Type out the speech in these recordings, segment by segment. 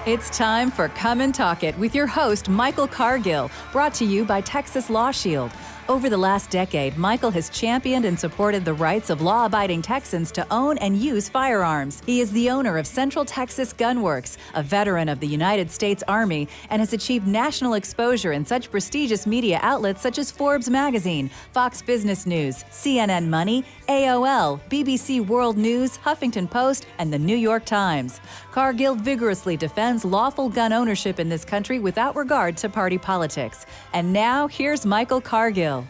It's time for Come and Talk It with your host, Michael Cargill, brought to you by Texas Law Shield. Over the last decade, Michael has championed and supported the rights of law-abiding Texans to own and use firearms. He is the owner of Central Texas Gun Works, a veteran of the United States Army, and has achieved national exposure in such prestigious media outlets such as Forbes Magazine, Fox Business News, CNN Money, AOL, BBC World News, Huffington Post, and the New York Times. Cargill vigorously defends lawful gun ownership in this country without regard to party politics. And now, here's Michael Cargill.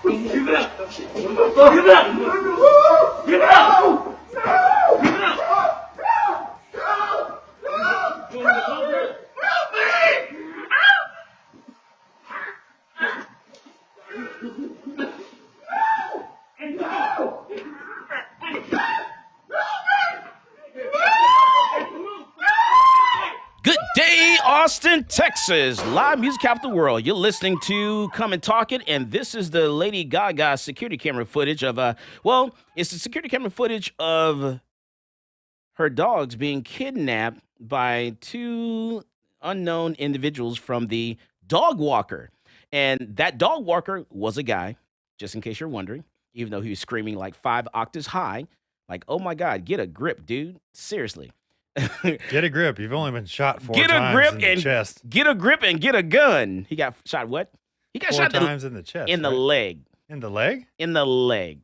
Give it up! Give it up! Give it up! Give it up! Good day, Austin, Texas. Live music capital of the world. You're listening to Come and Talk It, and this is the Lady Gaga security camera footage of, it's the security camera footage of her dogs being kidnapped by two unknown individuals from the dog walker. And that dog walker was a guy, just in case you're wondering, even though he was screaming like 5 octaves high. Like, oh my God, get a grip, dude. Seriously. Get a grip. You've only been shot four Get a times grip in the and chest. Get a grip and get a gun. He got shot what? He got Four shot times in the chest. in the right? leg. In the leg? In the leg.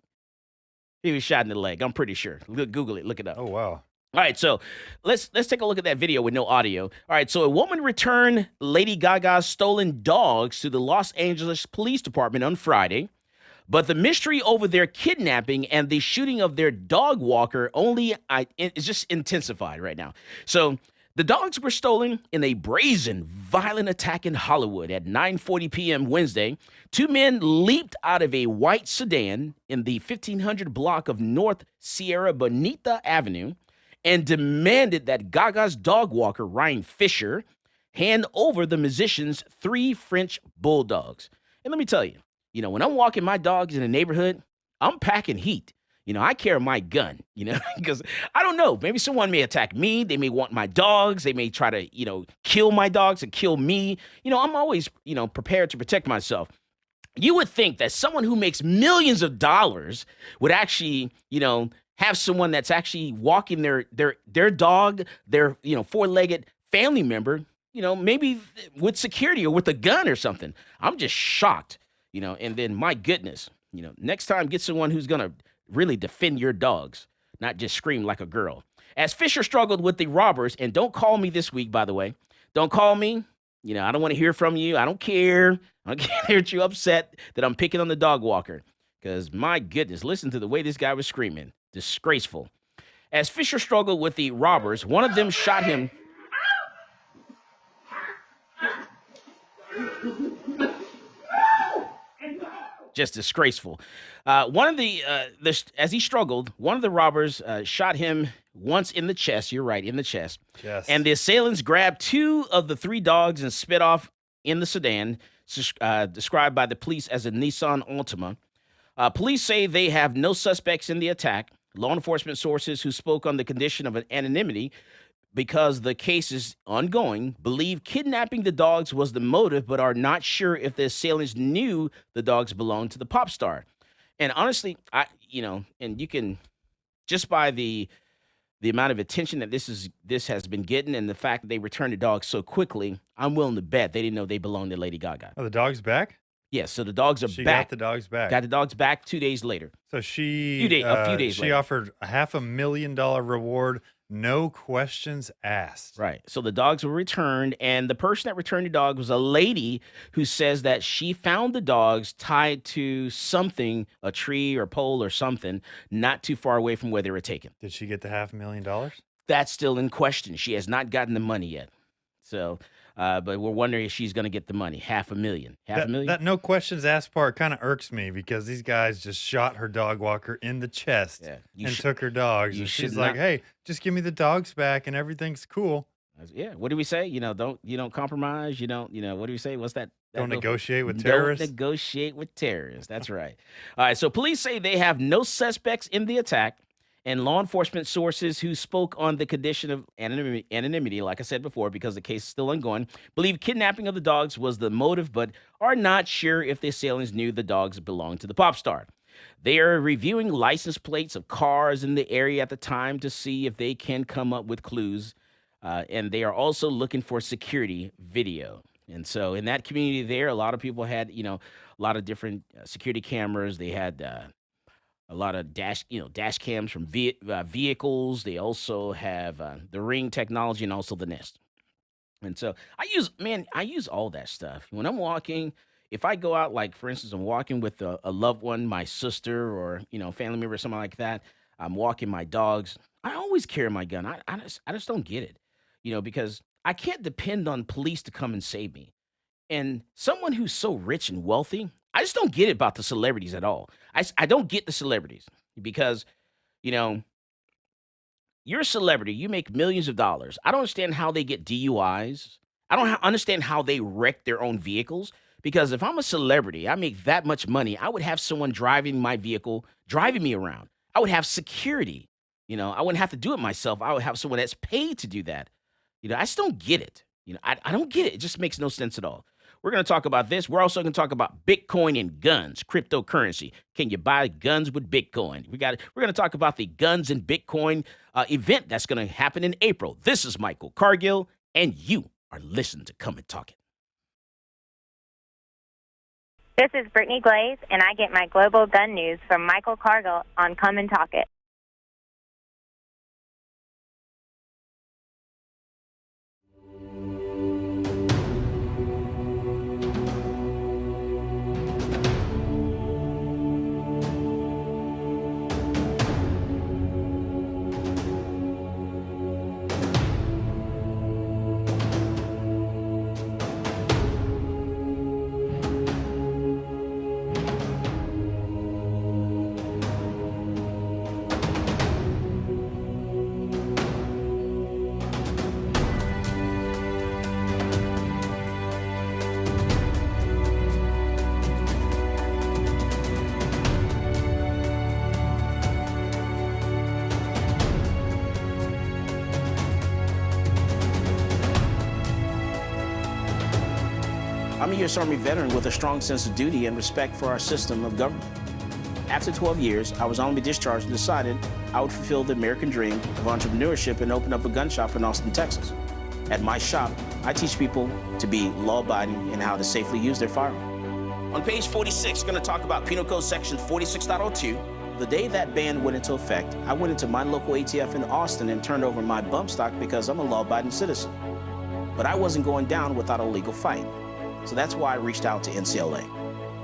He was shot in the leg. I'm pretty sure. Google it. Look it up. Oh, wow. All right, so let's take a look at that video with no audio. All right, so a woman returned Lady Gaga's stolen dogs to the Los Angeles Police Department on Friday, but the mystery over their kidnapping and the shooting of their dog walker is just intensified right now. So the dogs were stolen in a brazen, violent attack in Hollywood at 9:40 p.m. Wednesday. 2 men leaped out of a white sedan in the 1500 block of North Sierra Bonita Avenue and demanded that Gaga's dog walker, Ryan Fisher, hand over the musician's 3 French bulldogs. And let me tell you, when I'm walking my dogs in the neighborhood, I'm packing heat. I carry my gun, because I don't know. Maybe someone may attack me. They may want my dogs. They may try to, kill my dogs and kill me. I'm always, prepared to protect myself. You would think that someone who makes millions of dollars would actually, have someone that's actually walking their dog, their, 4-legged family member, maybe with security or with a gun or something. I'm just shocked, and then my goodness, next time get someone who's going to really defend your dogs, not just scream like a girl. As Fisher struggled with the robbers, and don't call me this week, by the way. Don't call me. I don't want to hear from you. I don't care. I don't care that you're upset that I'm picking on the dog walker. Because my goodness, listen to the way this guy was screaming. Disgraceful. As Fisher struggled with the robbers, one of them shot him. Just disgraceful. As he struggled, one of the robbers shot him once in the chest. You're right, in the chest. Yes. And the assailants grabbed 2 of the 3 dogs and sped off in the sedan, described by the police as a Nissan Altima. Police say they have no suspects in the attack. Law enforcement sources who spoke on the condition of anonymity because the case is ongoing, believe kidnapping the dogs was the motive, but are not sure if the assailants knew the dogs belonged to the pop star. And honestly, and you can, just by the amount of attention that this has been getting and the fact that they returned the dogs so quickly, I'm willing to bet they didn't know they belonged to Lady Gaga. Oh, the dog's back? Yes, so the dogs are She back. got the dogs back. Got the dogs back 2 days later. So a few days she later. offered a $500,000 reward, no questions asked. Right. So the dogs were returned, and the person that returned the dog was a lady who says that she found the dogs tied to something, a tree or pole or something, not too far away from where they were taken. Did she get the $500,000? That's still in question. She has not gotten the money yet. So, but we're wondering if she's going to get the money. $500,000. $500,000? That no questions asked part kind of irks me because these guys just shot her dog walker in the chest and took her dogs. And she's like, hey, just give me the dogs back and everything's cool. Yeah. What do we say? Don't compromise. What do we say? What's that? Don't negotiate with Don't terrorists. negotiate with terrorists. That's right. All right. So police say they have no suspects in the attack, and law enforcement sources who spoke on the condition of anonymity, like I said before, because the case is still ongoing, believe kidnapping of the dogs was the motive, but are not sure if the assailants knew the dogs belonged to the pop star. They are reviewing license plates of cars in the area at the time to see if they can come up with clues. And they are also looking for security video. And so in that community there, a lot of people had, a lot of different security cameras. They had a lot of dash cams from vehicles. They also have the Ring technology and also the Nest. And so I use all that stuff. When I'm walking, if I go out, like, for instance, I'm walking with a loved one, my sister or, family member or something like that, I'm walking my dogs, I always carry my gun. I just don't get it, because I can't depend on police to come and save me. And someone who's so rich and wealthy, I just don't get it about the celebrities at all. I don't get the celebrities because, you're a celebrity. You make millions of dollars. I don't understand how they get DUIs. I don't understand how they wreck their own vehicles. Because if I'm a celebrity, I make that much money, I would have someone driving my vehicle, driving me around. I would have security. I wouldn't have to do it myself. I would have someone that's paid to do that. I just don't get it. I don't get it. It just makes no sense at all. We're going to talk about this. We're also going to talk about Bitcoin and guns, cryptocurrency. Can you buy guns with Bitcoin? We're going to talk about the guns and Bitcoin event that's going to happen in April. This is Michael Cargill, and you are listening to Come and Talk It. This is Brittany Glaze, and I get my global gun news from Michael Cargill on Come and Talk It. I'm a U.S. Army veteran with a strong sense of duty and respect for our system of government. After 12 years, I was honorably discharged and decided I would fulfill the American dream of entrepreneurship and open up a gun shop in Austin, Texas. At my shop, I teach people to be law-abiding and how to safely use their firearm. On page 46, we're going to talk about Penal Code Section 46.02. The day that ban went into effect, I went into my local ATF in Austin and turned over my bump stock because I'm a law-abiding citizen. But I wasn't going down without a legal fight. So that's why I reached out to NCLA.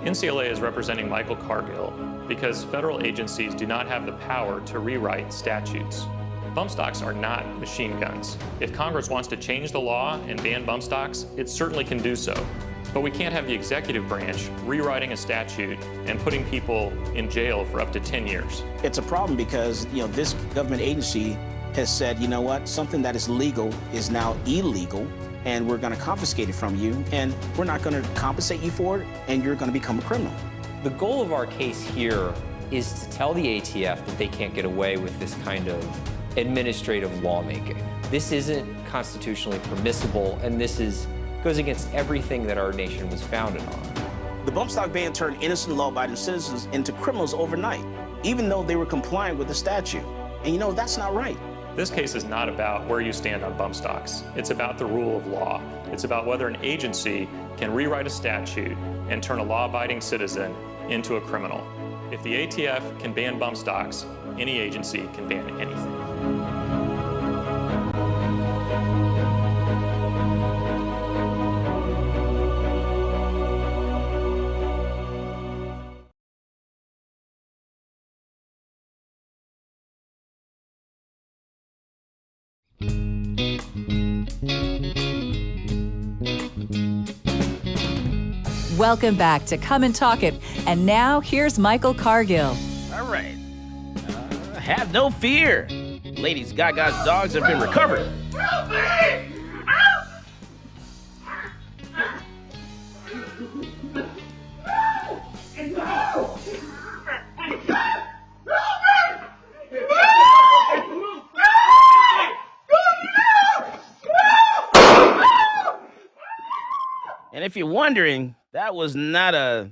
NCLA is representing Michael Cargill because federal agencies do not have the power to rewrite statutes. Bump stocks are not machine guns. If Congress wants to change the law and ban bump stocks, it certainly can do so. But we can't have the executive branch rewriting a statute and putting people in jail for up to 10 years. It's a problem because, this government agency has said, you know what, something that is legal is now illegal, and we're going to confiscate it from you, and we're not going to compensate you for it, and you're going to become a criminal. The goal of our case here is to tell the ATF that they can't get away with this kind of administrative lawmaking. This isn't constitutionally permissible, and this goes against everything that our nation was founded on. The bump stock ban turned innocent law-abiding citizens into criminals overnight, even though they were compliant with the statute. And that's not right. This case is not about where you stand on bump stocks. It's about the rule of law. It's about whether an agency can rewrite a statute and turn a law-abiding citizen into a criminal. If the ATF can ban bump stocks, any agency can ban anything. Welcome back to Come and Talk It. And now here's Michael Cargill. All right. Have no fear. Ladies Gaga's dogs have been recovered. Help me! if you're wondering, that was not a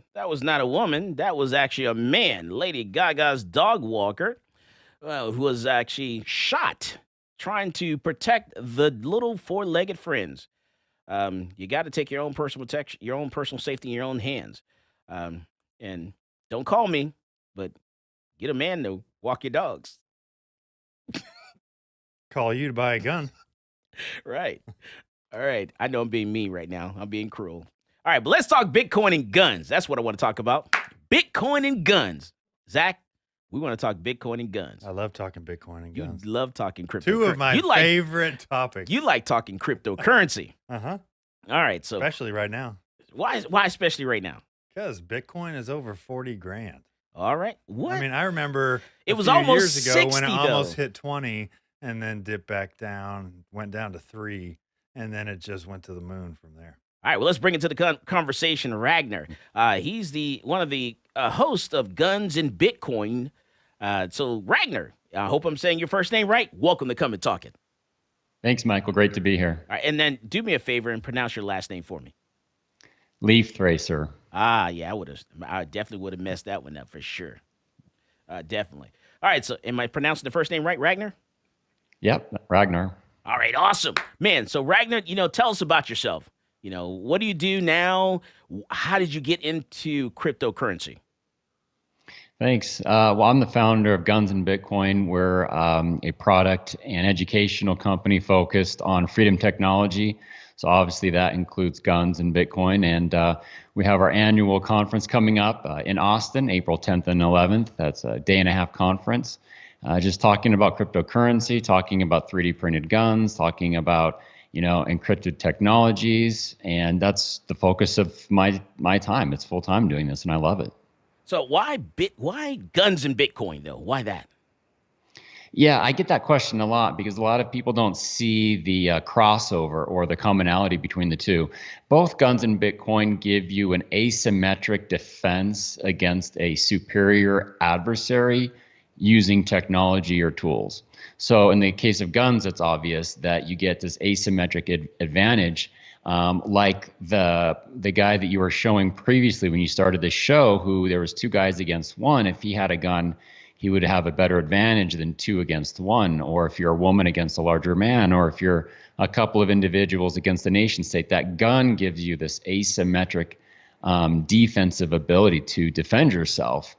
woman. That was actually a man. Lady Gaga's dog walker, who was actually shot trying to protect the little four-legged friends. You got to take your own personal protection, your own personal safety in your own hands. And don't call me, but get a man to walk your dogs. Call you to buy a gun. Right. All right. I know I'm being mean right now. I'm being cruel. All right, but let's talk Bitcoin and guns. That's what I want to talk about. Bitcoin and guns. Zach, we want to talk Bitcoin and guns. I love talking Bitcoin and guns. You love talking cryptocurrency. Two of my favorite topics. You like talking cryptocurrency. Uh-huh. All right, so especially right now. Why especially right now? Because Bitcoin is over 40 grand. All right. What? I mean, I remember it was almost years ago 60, when it though. almost hit 20 and then dipped back down, went down to 3, and then it just went to the moon from there. All right, well, let's bring into the conversation Ragnar. He's one of the hosts of Guns and Bitcoin. So, Ragnar, I hope I'm saying your first name right. Welcome to Come and Talk It. Thanks, Michael. Great to be here. All right, and then do me a favor and pronounce your last name for me. Leaf Thracer. Yeah, I definitely would have messed that one up for sure. Definitely. All right, so am I pronouncing the first name right, Ragnar? Yep, Ragnar. All right, awesome. Man, so Ragnar, tell us about yourself. What do you do now? How did you get into cryptocurrency? Thanks. Well, I'm the founder of Guns and Bitcoin. We're a product and educational company focused on freedom technology. So obviously that includes guns and Bitcoin. And we have our annual conference coming up in Austin, April 10th and 11th. That's a day-and-a-half conference. Just talking about cryptocurrency, talking about 3D printed guns, talking about encrypted technologies, and that's the focus of my time. It's full time doing this, and I love it. So why guns and Bitcoin though? Why that? Yeah, I get that question a lot because a lot of people don't see the crossover or the commonality between the two. Both guns and Bitcoin give you an asymmetric defense against a superior adversary using technology or tools. So in the case of guns, it's obvious that you get this asymmetric advantage, like the guy that you were showing previously when you started the show, who there was 2 guys against 1. If he had a gun, he would have a better advantage than 2 against 1. Or if you're a woman against a larger man, or if you're a couple of individuals against a nation state, that gun gives you this asymmetric defensive ability to defend yourself.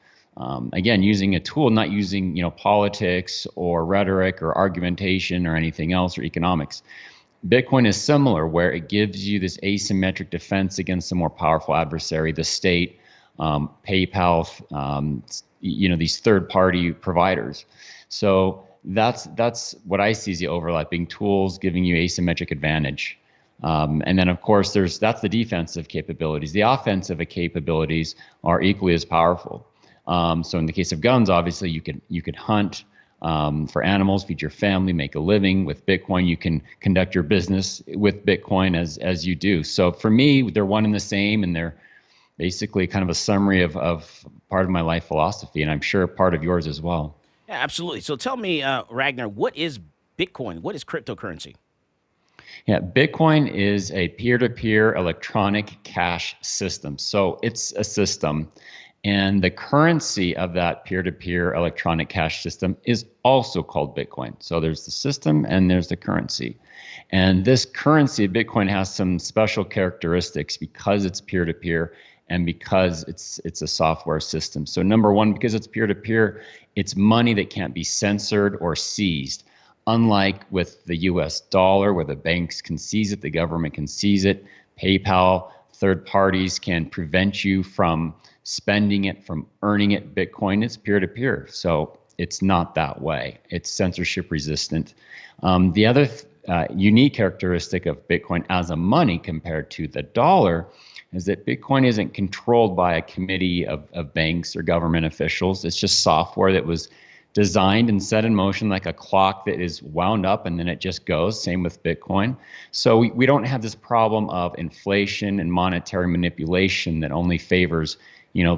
Again, using a tool, not using politics or rhetoric or argumentation or anything else or economics. Bitcoin is similar, where it gives you this asymmetric defense against a more powerful adversary, the state, PayPal, these third-party providers. So that's what I see as the overlapping tools giving you asymmetric advantage. And then, of course, that's the defensive capabilities. The offensive capabilities are equally as powerful. So in the case of guns, obviously you could hunt for animals, feed your family, make a living. With Bitcoin, you can conduct your business with Bitcoin as you do. So for me, they're one and the same, and they're basically kind of a summary of part of my life philosophy, and I'm sure part of yours as well. Yeah, absolutely. So tell me, Ragnar, what is Bitcoin? What is cryptocurrency? Yeah, Bitcoin is a peer-to-peer electronic cash system. So it's a system. And the currency of that peer-to-peer electronic cash system is also called Bitcoin. So there's the system and there's the currency. And this currency, Bitcoin, has some special characteristics because it's peer-to-peer and because it's a software system. So number one, because it's peer-to-peer, it's money that can't be censored or seized. Unlike with the US dollar, where the banks can seize it, the government can seize it, PayPal, third parties can prevent you from spending it, from earning it. Bitcoin is peer-to-peer, so it's not that way. It's censorship resistant. The other unique characteristic of Bitcoin as a money compared to the dollar is that Bitcoin isn't controlled by a committee of banks or government officials. It's just software that was designed and set in motion like a clock that is wound up and then it just goes. Same with Bitcoin. So we don't have this problem of inflation and monetary manipulation that only favors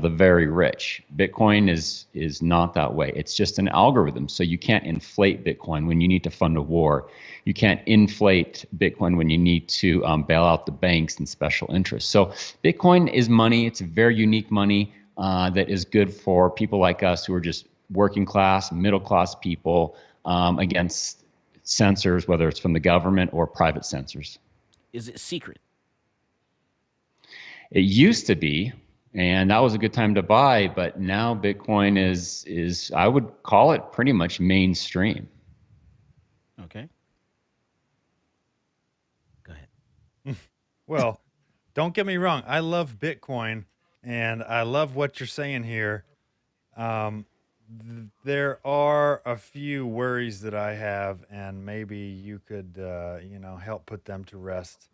the very rich. Bitcoin is not that way. It's just an algorithm. So you can't inflate Bitcoin when you need to fund a war. You can't inflate Bitcoin when you need to bail out the banks and special interests. So Bitcoin is money. It's a very unique money that is good for people like us who are just working class, middle class people against censors, whether it's from the government or private censors. Is it secret? It used to be, and that was a good time to buy, but now Bitcoin is I would call it pretty much mainstream. Okay. Go ahead. Well, don't get me wrong. I love Bitcoin, and I love what you're saying here. There are a few worries that I have, and maybe you could, help put them to rest.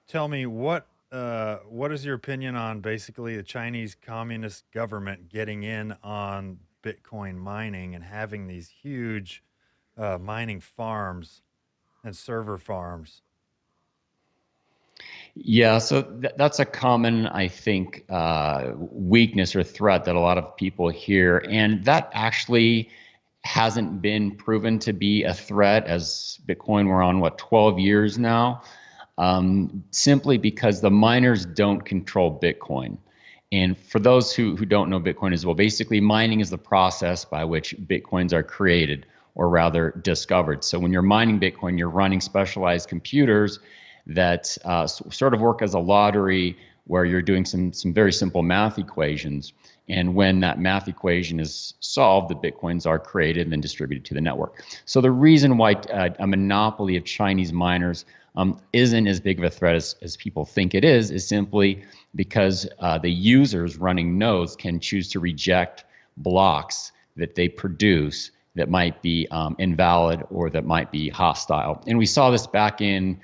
Tell me what is your opinion on basically the Chinese Communist government getting in on Bitcoin mining and having these huge mining farms and server farms? Yeah, so that's a common, I think, weakness or threat that a lot of people hear. And that actually hasn't been proven to be a threat, as Bitcoin, we're on, 12 years now, simply because the miners don't control Bitcoin. And for those who don't know Bitcoin as well, basically mining is the process by which Bitcoins are created, or rather discovered. So when you're mining Bitcoin, you're running specialized computers that sort of work as a lottery, where you're doing some very simple math equations. And when that math equation is solved, the Bitcoins are created and then distributed to the network. So the reason why a monopoly of Chinese miners isn't as big of a threat as people think it is simply because the users running nodes can choose to reject blocks that they produce that might be invalid or that might be hostile. And we saw this back in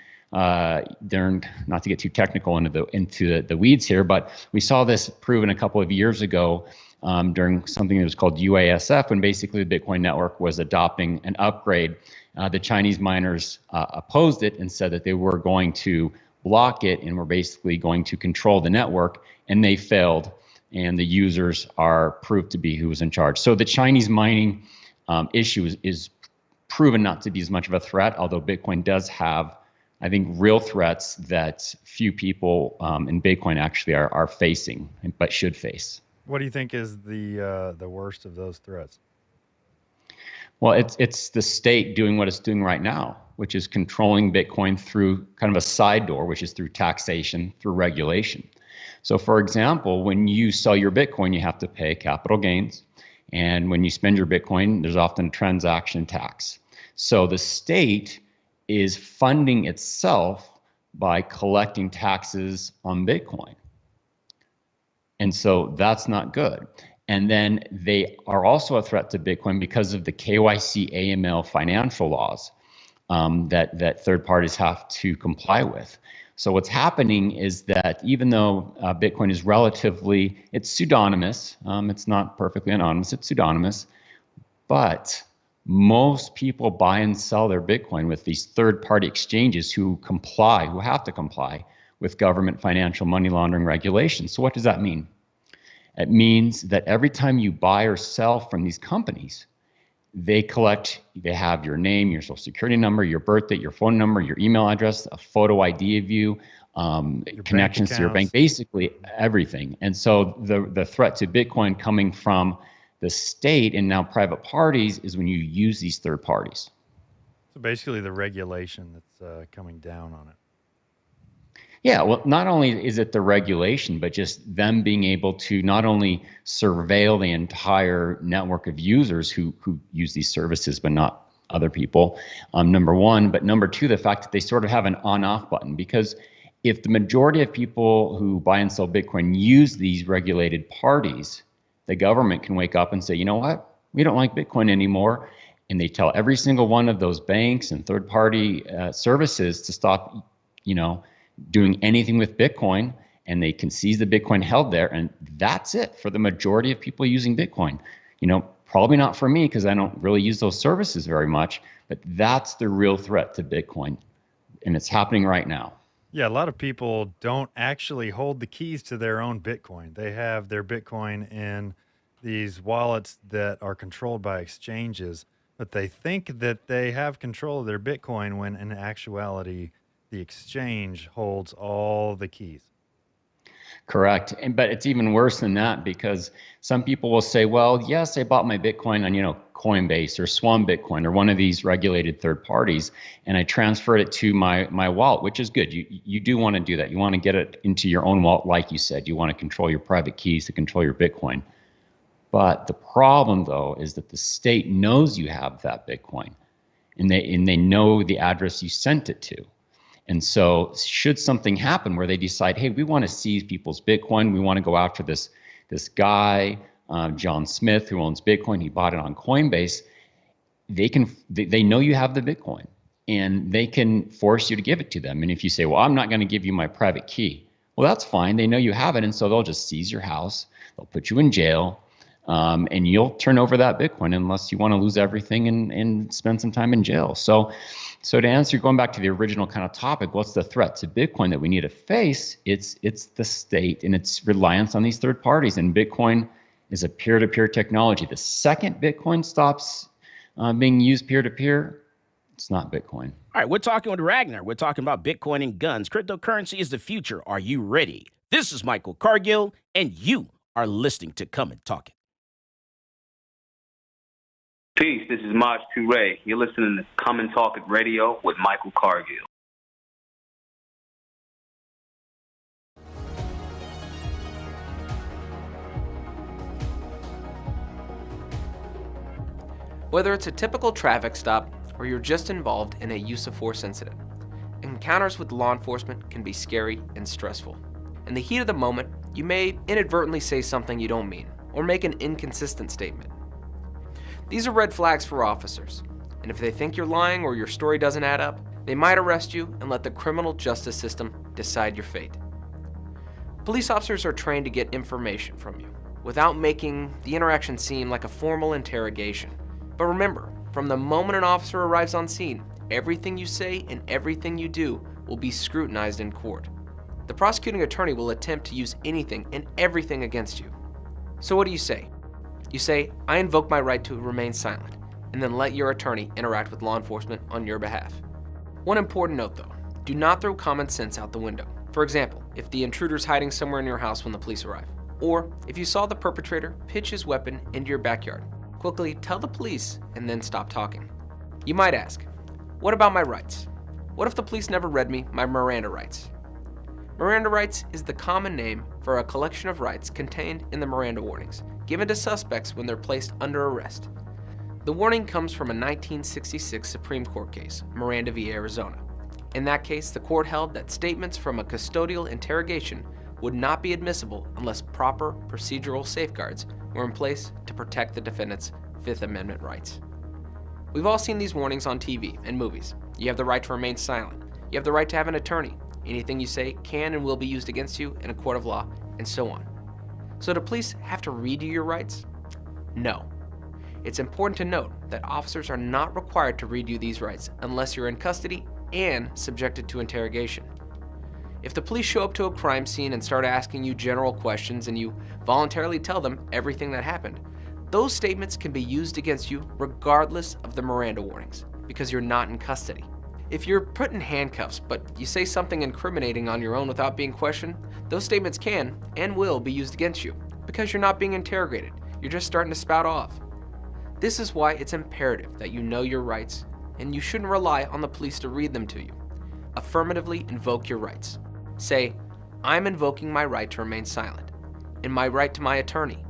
during, not to get too technical into the weeds here, but we saw this proven a couple of years ago during something that was called UASF, when basically the Bitcoin network was adopting an upgrade. The Chinese miners opposed it and said that they were going to block it and were basically going to control the network, and they failed. And the users are proved to be who was in charge. So the Chinese mining issue is proven not to be as much of a threat, although Bitcoin does have, I think, real threats that few people in Bitcoin actually are facing, but should face. What do you think is the worst of those threats? Well, it's the state doing what it's doing right now, which is controlling Bitcoin through kind of a side door, which is through taxation, through regulation. So, for example, when you sell your Bitcoin, you have to pay capital gains. And when you spend your Bitcoin, there's often a transaction tax. So the state is funding itself by collecting taxes on Bitcoin. And so that's not good. And then they are also a threat to Bitcoin because of the KYC AML financial laws that third parties have to comply with. So what's happening is that even though Bitcoin is it's pseudonymous, it's not perfectly anonymous, it's pseudonymous, but most people buy and sell their Bitcoin with these third-party exchanges who have to comply with government financial money laundering regulations. So what does that mean? It means that every time you buy or sell from these companies, they have your name, your social security number, your birthday, your phone number, your email address, a photo ID of you, connections to your bank, basically everything. And so the threat to Bitcoin coming from the state and now private parties is when you use these third parties. So basically the regulation that's coming down on it. Yeah, well, not only is it the regulation, but just them being able to not only surveil the entire network of users who use these services, but not other people, number one. But number two, the fact that they sort of have an on-off button, because if the majority of people who buy and sell Bitcoin use these regulated parties, the government can wake up and say, you know what, we don't like Bitcoin anymore. And they tell every single one of those banks and third-party services to stop, doing anything with Bitcoin, and they can seize the Bitcoin held there. And that's it for the majority of people using Bitcoin. Probably not for me because I don't really use those services very much, but that's the real threat to Bitcoin. And it's happening right now. Yeah, a lot of people don't actually hold the keys to their own Bitcoin. They have their Bitcoin in these wallets that are controlled by exchanges, but they think that they have control of their Bitcoin when in actuality, the exchange holds all the keys. Correct. But it's even worse than that, because some people will say, well, yes, I bought my Bitcoin on, Coinbase or Swan Bitcoin or one of these regulated third parties, and I transferred it to my wallet, which is good. You do want to do that. You want to get it into your own wallet, like you said. You want to control your private keys to control your Bitcoin. But the problem, though, is that the state knows you have that Bitcoin, and they know the address you sent it to. And so should something happen where they decide, hey, we want to seize people's Bitcoin, we want to go after this guy, John Smith, who owns Bitcoin, he bought it on Coinbase, they know you have the Bitcoin, and they can force you to give it to them. And if you say, well, I'm not going to give you my private key, well, that's fine. They know you have it, and so they'll just seize your house, they'll put you in jail, and you'll turn over that Bitcoin unless you want to lose everything and spend some time in jail. So to answer, going back to the original kind of topic, what's the threat to Bitcoin that we need to face? It's the state and its reliance on these third parties. And Bitcoin is a peer-to-peer technology. The second Bitcoin stops being used peer-to-peer, it's not Bitcoin. All right, we're talking with Ragnar. We're talking about Bitcoin and guns. Cryptocurrency is the future. Are you ready? This is Michael Cargill, and you are listening to Come and Talk It. Peace, this is Maj Toure. You're listening to Come and Talk It Radio with Michael Cargill. Whether it's a typical traffic stop or you're just involved in a use of force incident, encounters with law enforcement can be scary and stressful. In the heat of the moment, you may inadvertently say something you don't mean or make an inconsistent statement. These are red flags for officers, and if they think you're lying or your story doesn't add up, they might arrest you and let the criminal justice system decide your fate. Police officers are trained to get information from you without making the interaction seem like a formal interrogation. But remember, from the moment an officer arrives on scene, everything you say and everything you do will be scrutinized in court. The prosecuting attorney will attempt to use anything and everything against you. So what do you say? You say, I invoke my right to remain silent, and then let your attorney interact with law enforcement on your behalf. One important note though, do not throw common sense out the window. For example, if the intruder's hiding somewhere in your house when the police arrive, or if you saw the perpetrator pitch his weapon into your backyard, quickly tell the police and then stop talking. You might ask, what about my rights? What if the police never read me my Miranda Rights? Miranda Rights is the common name for a collection of rights contained in the Miranda warnings, given to suspects when they're placed under arrest. The warning comes from a 1966 Supreme Court case, Miranda v. Arizona. In that case, the court held that statements from a custodial interrogation would not be admissible unless proper procedural safeguards were in place to protect the defendant's Fifth Amendment rights. We've all seen these warnings on TV and movies. You have the right to remain silent. You have the right to have an attorney. Anything you say can and will be used against you in a court of law, and so on. So do police have to read you your rights? No. It's important to note that officers are not required to read you these rights unless you're in custody and subjected to interrogation. If the police show up to a crime scene and start asking you general questions and you voluntarily tell them everything that happened, those statements can be used against you regardless of the Miranda warnings because you're not in custody. If you're put in handcuffs, but you say something incriminating on your own without being questioned, those statements can and will be used against you because you're not being interrogated. You're just starting to spout off. This is why it's imperative that you know your rights, and you shouldn't rely on the police to read them to you. Affirmatively invoke your rights. Say, I'm invoking my right to remain silent and my right to my attorney.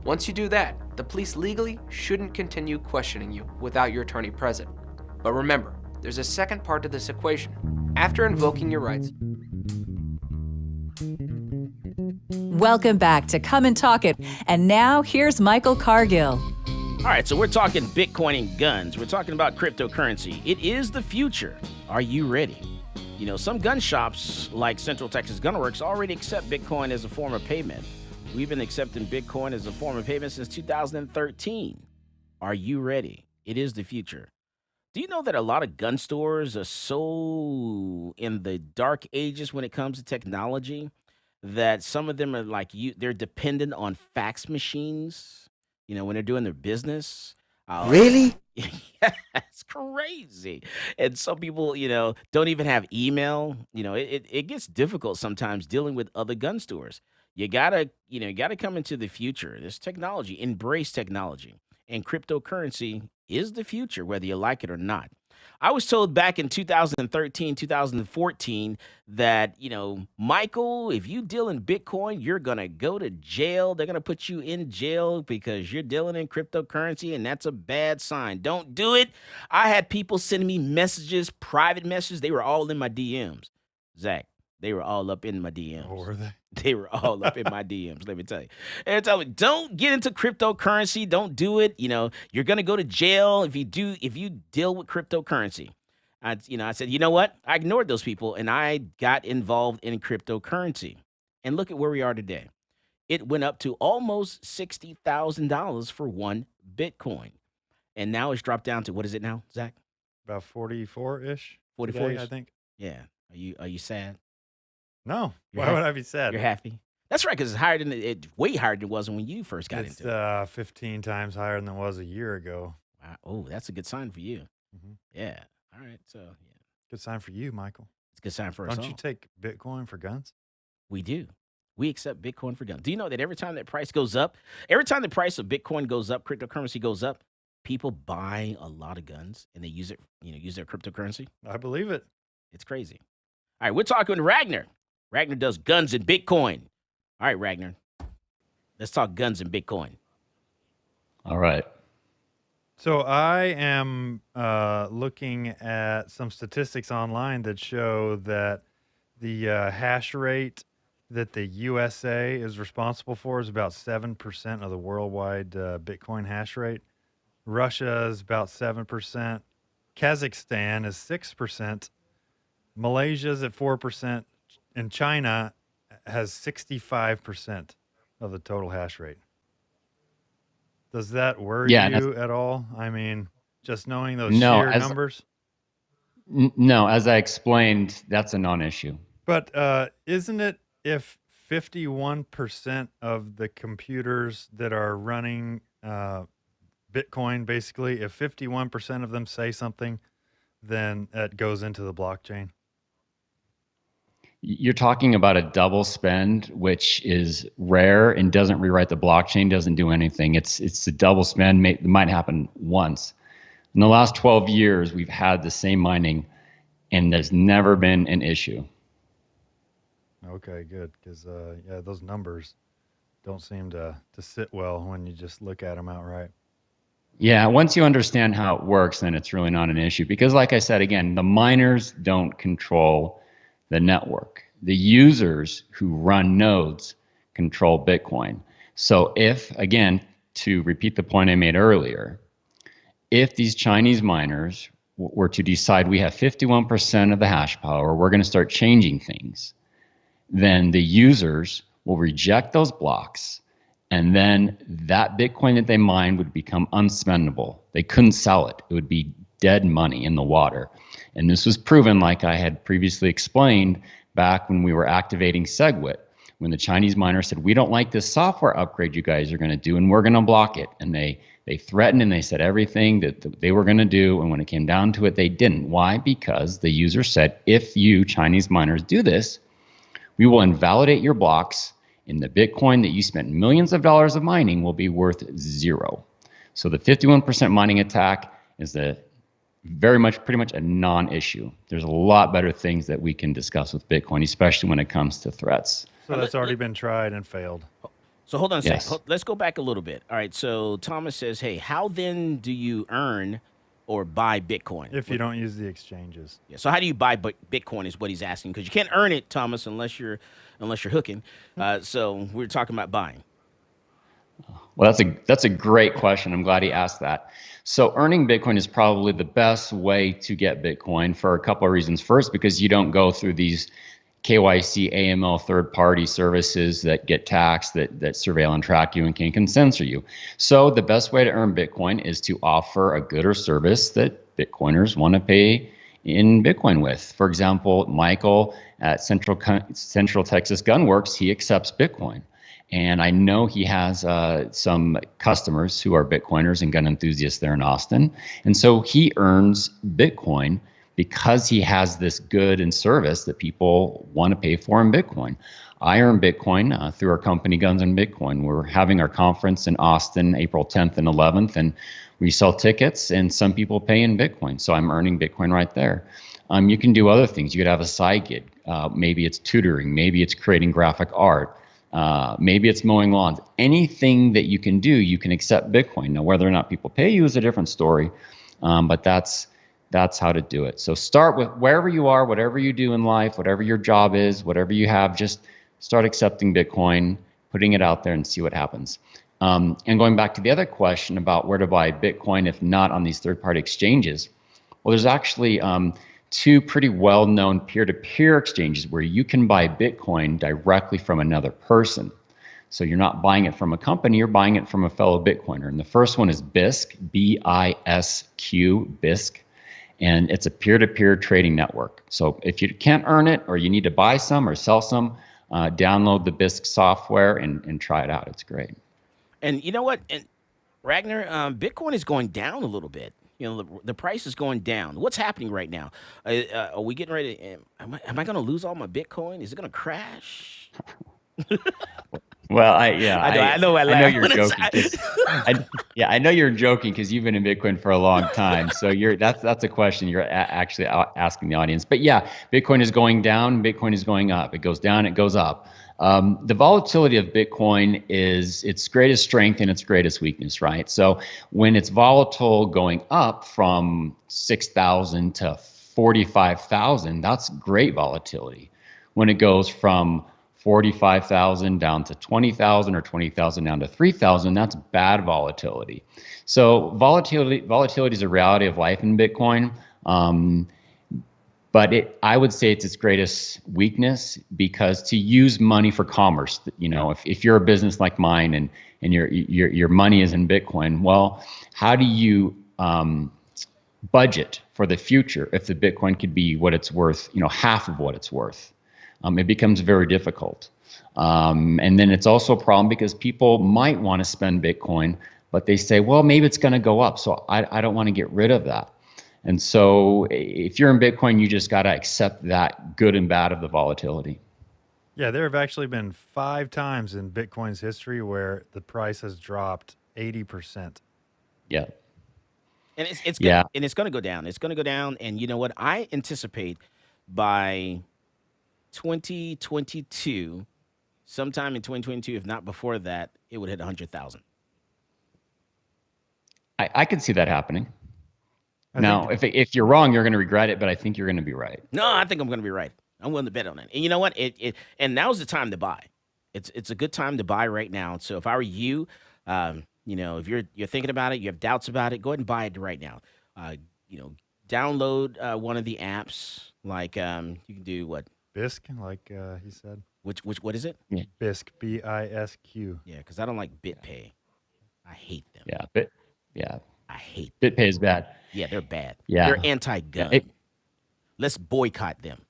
Once you do that, the police legally shouldn't continue questioning you without your attorney present. But remember, there's a second part to this equation. After invoking your rights. Welcome back to Come and Talk It. And now here's Michael Cargill. All right, so we're talking Bitcoin and guns. We're talking about cryptocurrency. It is the future. Are you ready? You know, some gun shops like Central Texas Gun Works already accept Bitcoin as a form of payment. We've been accepting Bitcoin as a form of payment since 2013. Are you ready? It is the future. Do you know that a lot of gun stores are so in the dark ages when it comes to technology that some of them are like they're dependent on fax machines, when they're doing their business. Really? Yeah, it's crazy. And some people, don't even have email. It gets difficult sometimes dealing with other gun stores. You gotta come into the future. This technology, embrace technology. And cryptocurrency is the future, whether you like it or not. I was told back in 2013, 2014 that, Michael, if you deal in Bitcoin, you're going to go to jail. They're going to put you in jail because you're dealing in cryptocurrency, and that's a bad sign. Don't do it. I had people sending me messages, private messages. They were all in my DMs. Zach, they were all up in my DMs. Oh, were they? They were all up in my DMs, let me tell you. And they're telling me, don't get into cryptocurrency. Don't do it. You're going to go to jail if you deal with cryptocurrency. I said, you know what? I ignored those people and I got involved in cryptocurrency. And look at where we are today. It went up to almost $60,000 for one Bitcoin. And now it's dropped down to, what is it now, Zach? About 44-ish. 44-ish? I think. Yeah. Are you sad? No. You're Why would I be sad? You're happy? That's right, because it's way higher than it was when you first got into it. It's 15 times higher than it was a year ago. Wow. Oh, that's a good sign for you. Mm-hmm. Yeah. All right. So, yeah. Good sign for you, Michael. It's a good sign for us all. Don't you take Bitcoin for guns? We do. We accept Bitcoin for guns. Do you know that every time that price goes up, every time the price of Bitcoin goes up, cryptocurrency goes up, people buy a lot of guns and they use it, use their cryptocurrency? I believe it. It's crazy. All right, we're talking with Ragnar. Ragnar does guns and Bitcoin. All right, Ragnar. Let's talk guns and Bitcoin. All right. So I am looking at some statistics online that show that the hash rate that the USA is responsible for is about 7% of the worldwide Bitcoin hash rate. Russia is about 7%. Kazakhstan is 6%. Malaysia is at 4%. And China has 65% of the total hash rate. Does that worry you at all? I mean, just knowing those sheer numbers? No, as I explained, that's a non-issue. But isn't it if 51% of the computers that are running Bitcoin, basically, if 51% of them say something, then it goes into the blockchain? You're talking about a double spend, which is rare and doesn't rewrite the blockchain, doesn't do anything. It's a double spend. It might happen once. In the last 12 years, we've had the same mining, and there's never been an issue. Okay, good, because yeah, those numbers don't seem to sit well when you just look at them outright. Yeah, once you understand how it works, then it's really not an issue. Because like I said, again, the miners don't control the network. The users who run nodes control Bitcoin. So if, again, to repeat the point I made earlier, if these Chinese miners were to decide we have 51% of the hash power, we're going to start changing things, then the users will reject those blocks, and then that Bitcoin that they mined would become unspendable. They couldn't sell it. It would be dead money in the water. And this was proven, like I had previously explained, back when we were activating SegWit, when the Chinese miners said, we don't like this software upgrade you guys are going to do, and we're going to block it. And they threatened and they said everything that they were going to do, and when it came down to it, they didn't. Why? Because the user said, if you Chinese miners do this, we will invalidate your blocks, and the Bitcoin that you spent millions of dollars of mining will be worth zero. So the 51% mining attack is pretty much a non-issue. There's a lot better things that we can discuss with Bitcoin, especially when it comes to threats. So that's already been tried and failed. So hold on a second. Let's go back a little bit. All right. So Thomas says, hey, how then do you earn or buy Bitcoin? If you don't use the exchanges. Yeah. So how do you buy Bitcoin is what he's asking, because you can't earn it, Thomas, unless you're hooking. So we're talking about buying. Well, that's a great question. I'm glad he asked that. So earning Bitcoin is probably the best way to get Bitcoin for a couple of reasons. First, because you don't go through these KYC, AML, third-party services that get taxed, that surveil and track you and can censor you. So the best way to earn Bitcoin is to offer a good or service that Bitcoiners want to pay in Bitcoin with. For example, Michael at Central Texas Gunworks, he accepts Bitcoin. And I know he has some customers who are Bitcoiners and gun enthusiasts there in Austin. And so he earns Bitcoin because he has this good and service that people want to pay for in Bitcoin. I earn Bitcoin through our company, Guns and Bitcoin. We're having our conference in Austin, April 10th and 11th, and we sell tickets, and some people pay in Bitcoin. So I'm earning Bitcoin right there. You can do other things. You could have a side gig. Maybe it's tutoring. Maybe it's creating graphic art. Maybe it's mowing lawns. Anything that you can do, you can accept Bitcoin. Now, whether or not people pay you is a different story, but that's how to do it. So start with wherever you are, whatever you do in life, whatever your job is, whatever you have, just start accepting Bitcoin, putting it out there and see what happens. And going back to the other question about where to buy Bitcoin, if not on these third-party exchanges, well, there's actually two pretty well-known peer-to-peer exchanges where you can buy Bitcoin directly from another person. So you're not buying it from a company, you're buying it from a fellow Bitcoiner. And the first one is BISC, B-I-S-Q, BISC. And it's a peer-to-peer trading network. So if you can't earn it or you need to buy some or sell some, download the BISC software and try it out. It's great. And you know what? And Ragnar, Bitcoin is going down a little bit. You know, the price is going down. What's happening right now? Are we getting ready? Am I going to lose all my Bitcoin? Is it going to crash? Well, I know you're joking. I know you're joking because you've been in Bitcoin for a long time. So that's a question you're actually asking the audience. But yeah, Bitcoin is going down. Bitcoin is going up. It goes down. It goes up. The volatility of Bitcoin is its greatest strength and its greatest weakness, right? So when it's volatile going up from 6,000 to 45,000, that's great volatility. When it goes from 45,000 down to 20,000 or 20,000 down to 3,000, that's bad volatility. So volatility is a reality of life in Bitcoin. But I would say it's its greatest weakness because to use money for commerce, you know, if you're a business like mine and your money is in Bitcoin, well, how do you budget for the future if the Bitcoin could be what it's worth, you know, half of what it's worth? It becomes very difficult. And then it's also a problem because people might want to spend Bitcoin, but they say, well, maybe it's going to go up, so I don't want to get rid of that. And so if you're in Bitcoin, you just got to accept that good and bad of the volatility. Yeah, there have actually been 5 times in Bitcoin's history where the price has dropped 80%. Yeah. And it's going to go down. It's going to go down. And you know what? I anticipate by 2022, sometime in 2022, if not before that, it would hit 100,000. I could see that happening. Now, if you're wrong, you're going to regret it, but I think you're going to be right. No, I think I'm going to be right. I'm willing to bet on it. And you know what? And now's the time to buy. It's a good time to buy right now. So if I were you, you know, if you're thinking about it, you have doubts about it, go ahead and buy it right now. You know, download one of the apps. Like you can do what? BISC, like he said. What is it? Yeah. BISC, B-I-S-Q. Yeah, because I don't like BitPay. I hate them. Yeah. I hate them. BitPay is bad. Yeah, they're bad. Yeah. They're anti-gun. Let's boycott them.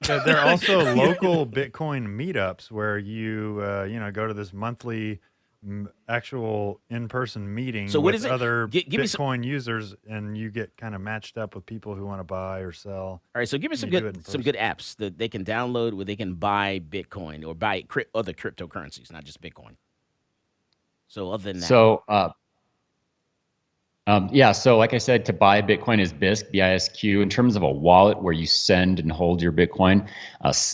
Yeah, there are also local Bitcoin meetups where you go to this monthly actual in-person meeting with other Bitcoin users, and you get kind of matched up with people who want to buy or sell. All right, so give me some good apps that they can download where they can buy Bitcoin or buy other cryptocurrencies, not just Bitcoin. So other than that. So like I said, to buy Bitcoin is BISC, B-I-S-Q. In terms of a wallet where you send and hold your Bitcoin,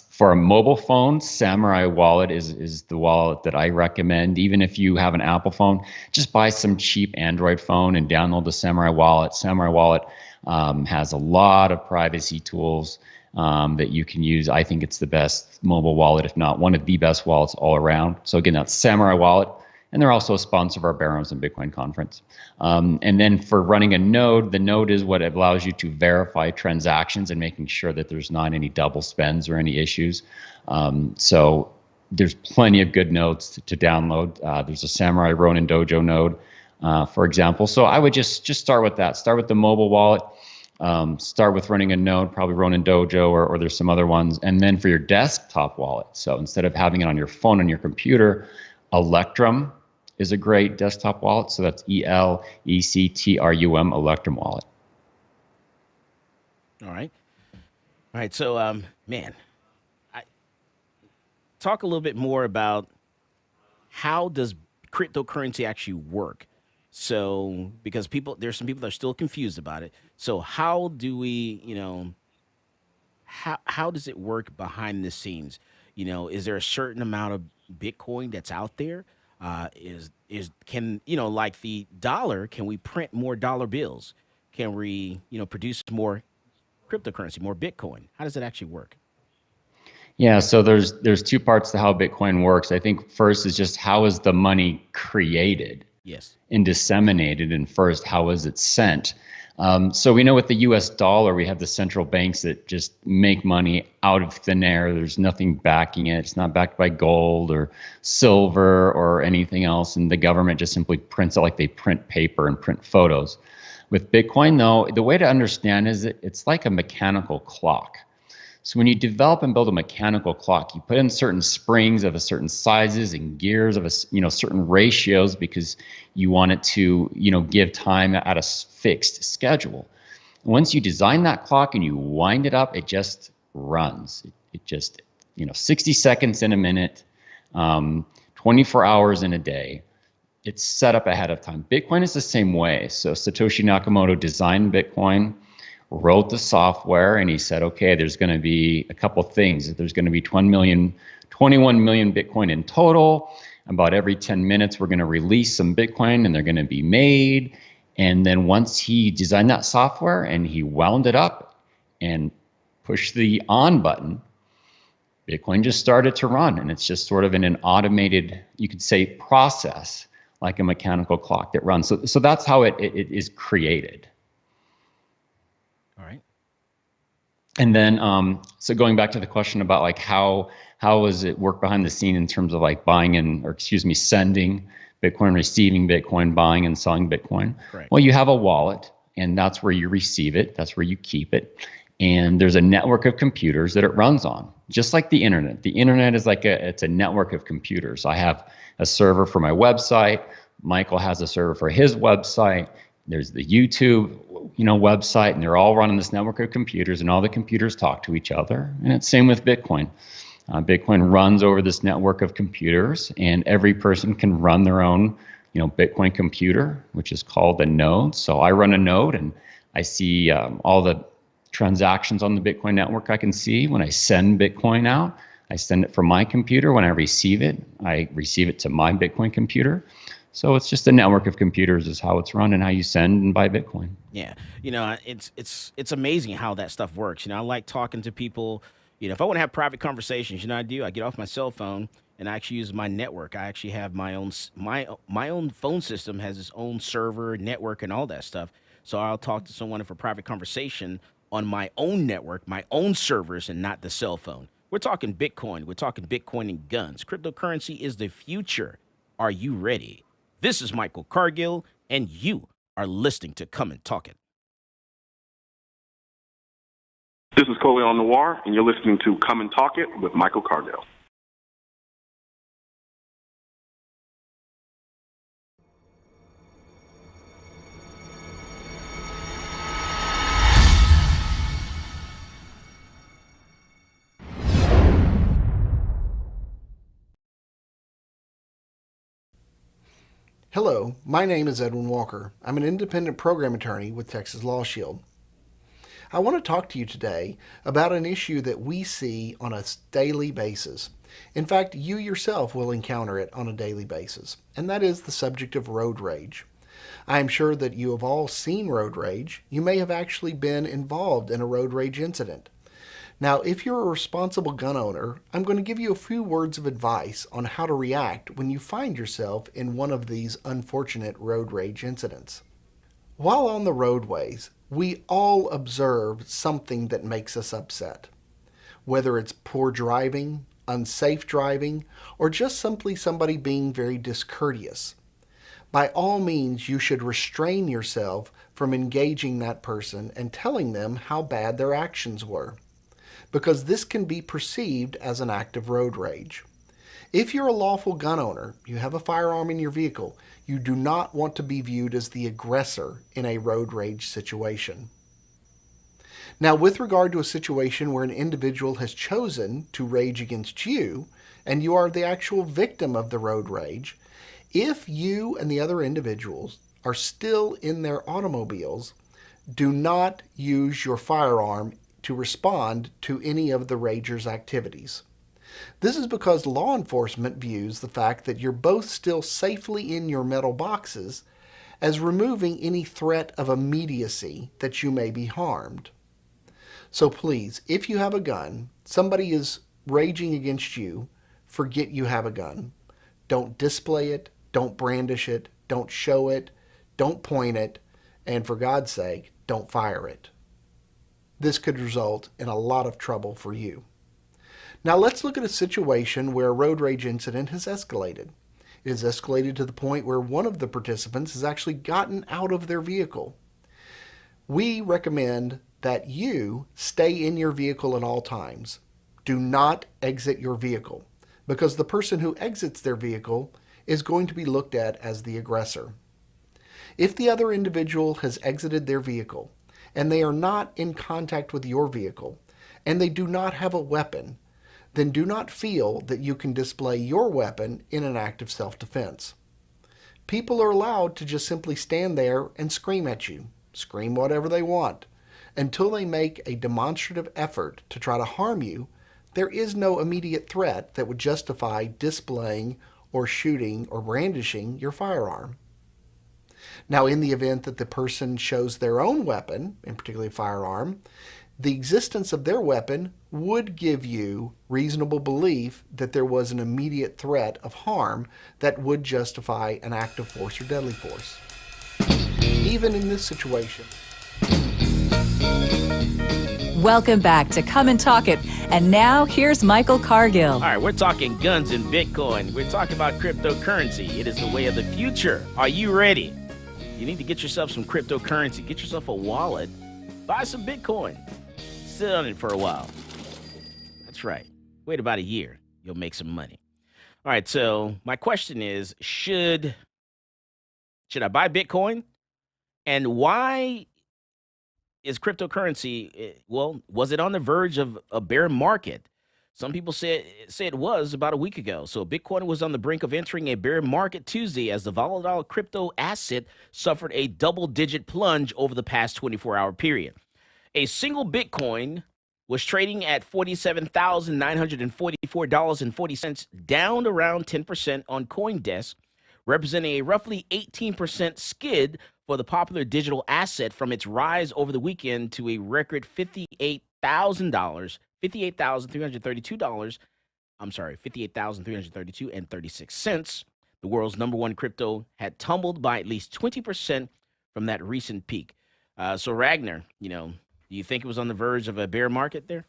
for a mobile phone, Samurai Wallet is the wallet that I recommend. Even if you have an Apple phone, just buy some cheap Android phone and download the Samurai Wallet. Samurai Wallet has a lot of privacy tools that you can use. I think it's the best mobile wallet, if not one of the best wallets all around. So again, that's Samurai Wallet. And they're also a sponsor of our Bear Arms and Bitcoin conference. And then for running a node, the node is what allows you to verify transactions and making sure that there's not any double spends or any issues. So there's plenty of good nodes to download. There's a Samurai Ronin Dojo node, for example. So I would just start with that. Start with the mobile wallet. Start with running a node, probably Ronin Dojo, or there's some other ones. And then for your desktop wallet, so instead of having it on your phone, on your computer, Electrum is a great desktop wallet. So that's ELECTRUM, Electrum wallet. All right. So, man, talk a little bit more about how does cryptocurrency actually work? So, because there's some people that are still confused about it. So how do we, how does it work behind the scenes? Is there a certain amount of Bitcoin that's out there? Can like the dollar, can we print more dollar bills? Can we, produce more cryptocurrency, more Bitcoin? How does it actually work? Yeah, so there's two parts to how Bitcoin works. I think first is just how is the money created? Yes. And disseminated, and first, how is it sent? So we know with the US dollar, we have the central banks that just make money out of thin air. There's nothing backing it. It's not backed by gold or silver or anything else. And the government just simply prints it like they print paper and print photos. With Bitcoin, though, the way to understand is it's like a mechanical clock. So when you develop and build a mechanical clock, you put in certain springs of a certain sizes and gears of certain ratios because you want it to give time at a fixed schedule. Once you design that clock and you wind it up, it just runs. It just 60 seconds in a minute, 24 hours in a day. It's set up ahead of time. Bitcoin is the same way. So Satoshi Nakamoto designed Bitcoin, wrote the software, and he said, okay, there's going to be a couple things. There's going to be 21 million Bitcoin in total. About every 10 minutes, we're going to release some Bitcoin, and they're going to be made. And then once he designed that software and he wound it up and pushed the on button, Bitcoin just started to run. And it's just sort of in an automated, you could say, process, like a mechanical clock that runs. So that's how it is created. All right. And then, so going back to the question about like how does it work behind the scene in terms of like sending Bitcoin, receiving Bitcoin, buying and selling Bitcoin. Correct. Well, you have a wallet, and that's where you receive it. That's where you keep it. And there's a network of computers that it runs on, just like the internet. The internet is it's a network of computers. I have a server for my website. Michael has a server for his website. There's the YouTube, website, and they're all running this network of computers, and all the computers talk to each other. And it's same with Bitcoin. Bitcoin runs over this network of computers, and every person can run their own, Bitcoin computer, which is called a node. So I run a node, and I see all the transactions on the Bitcoin network I can see. When I send Bitcoin out, I send it from my computer. When I receive it to my Bitcoin computer. So it's just a network of computers is how it's run and how you send and buy Bitcoin. Yeah. It's amazing how that stuff works. I like talking to people. If I want to have private conversations, I do. I get off my cell phone and I actually use my network. I actually have my own phone system has its own server, network, and all that stuff. So I'll talk to someone for private conversation on my own network, my own servers, and not the cell phone. We're talking Bitcoin. We're talking Bitcoin and guns. Cryptocurrency is the future. Are you ready? This is Michael Cargill, and you are listening to Come and Talk It. This is Coley Noir, and you're listening to Come and Talk It with Michael Cargill. Hello, my name is Edwin Walker. I'm an independent program attorney with Texas Law Shield. I want to talk to you today about an issue that we see on a daily basis. In fact, you yourself will encounter it on a daily basis, and that is the subject of road rage. I am sure that you have all seen road rage. You may have actually been involved in a road rage incident. Now, if you're a responsible gun owner, I'm going to give you a few words of advice on how to react when you find yourself in one of these unfortunate road rage incidents. While on the roadways, we all observe something that makes us upset. Whether it's poor driving, unsafe driving, or just simply somebody being very discourteous. By all means, you should restrain yourself from engaging that person and telling them how bad their actions were, because this can be perceived as an act of road rage. If you're a lawful gun owner, you have a firearm in your vehicle, you do not want to be viewed as the aggressor in a road rage situation. Now, with regard to a situation where an individual has chosen to rage against you, and you are the actual victim of the road rage, if you and the other individuals are still in their automobiles, do not use your firearm to respond to any of the rager's activities. This is because law enforcement views the fact that you're both still safely in your metal boxes as removing any threat of immediacy that you may be harmed. So please, if you have a gun, somebody is raging against you, forget you have a gun. Don't display it, don't brandish it, don't show it, don't point it, and for God's sake, don't fire it. This could result in a lot of trouble for you. Now let's look at a situation where a road rage incident has escalated. It has escalated to the point where one of the participants has actually gotten out of their vehicle. We recommend that you stay in your vehicle at all times. Do not exit your vehicle, because the person who exits their vehicle is going to be looked at as the aggressor. If the other individual has exited their vehicle and they are not in contact with your vehicle and they do not have a weapon, then do not feel that you can display your weapon in an act of self-defense. People are allowed to just simply stand there and scream at you, scream whatever they want. Until they make a demonstrative effort to try to harm you, there is no immediate threat that would justify displaying or shooting or brandishing your firearm. Now, in the event that the person shows their own weapon, in particular a firearm, the existence of their weapon would give you reasonable belief that there was an immediate threat of harm that would justify an act of force or deadly force. Even in this situation. Welcome back to Come and Talk It. And now here's Michael Cargill. All right, we're talking guns and Bitcoin. We're talking about cryptocurrency. It is the way of the future. Are you ready? You need to get yourself some cryptocurrency. Get yourself a wallet. Buy some Bitcoin. Sit on it for a while. That's right. Wait about a year. You'll make some money. All right, so my question is, should I buy Bitcoin? And why is cryptocurrency, well, was it on the verge of a bear market? Some people say it was about a week ago. So Bitcoin was on the brink of entering a bear market Tuesday as the volatile crypto asset suffered a double-digit plunge over the past 24-hour period. A single Bitcoin was trading at $47,944.40, down around 10% on CoinDesk, representing a roughly 18% skid for the popular digital asset from its rise over the weekend to a record $58,332.36. The world's number one crypto had tumbled by at least 20% from that recent peak. So Ragnar, do you think it was on the verge of a bear market there?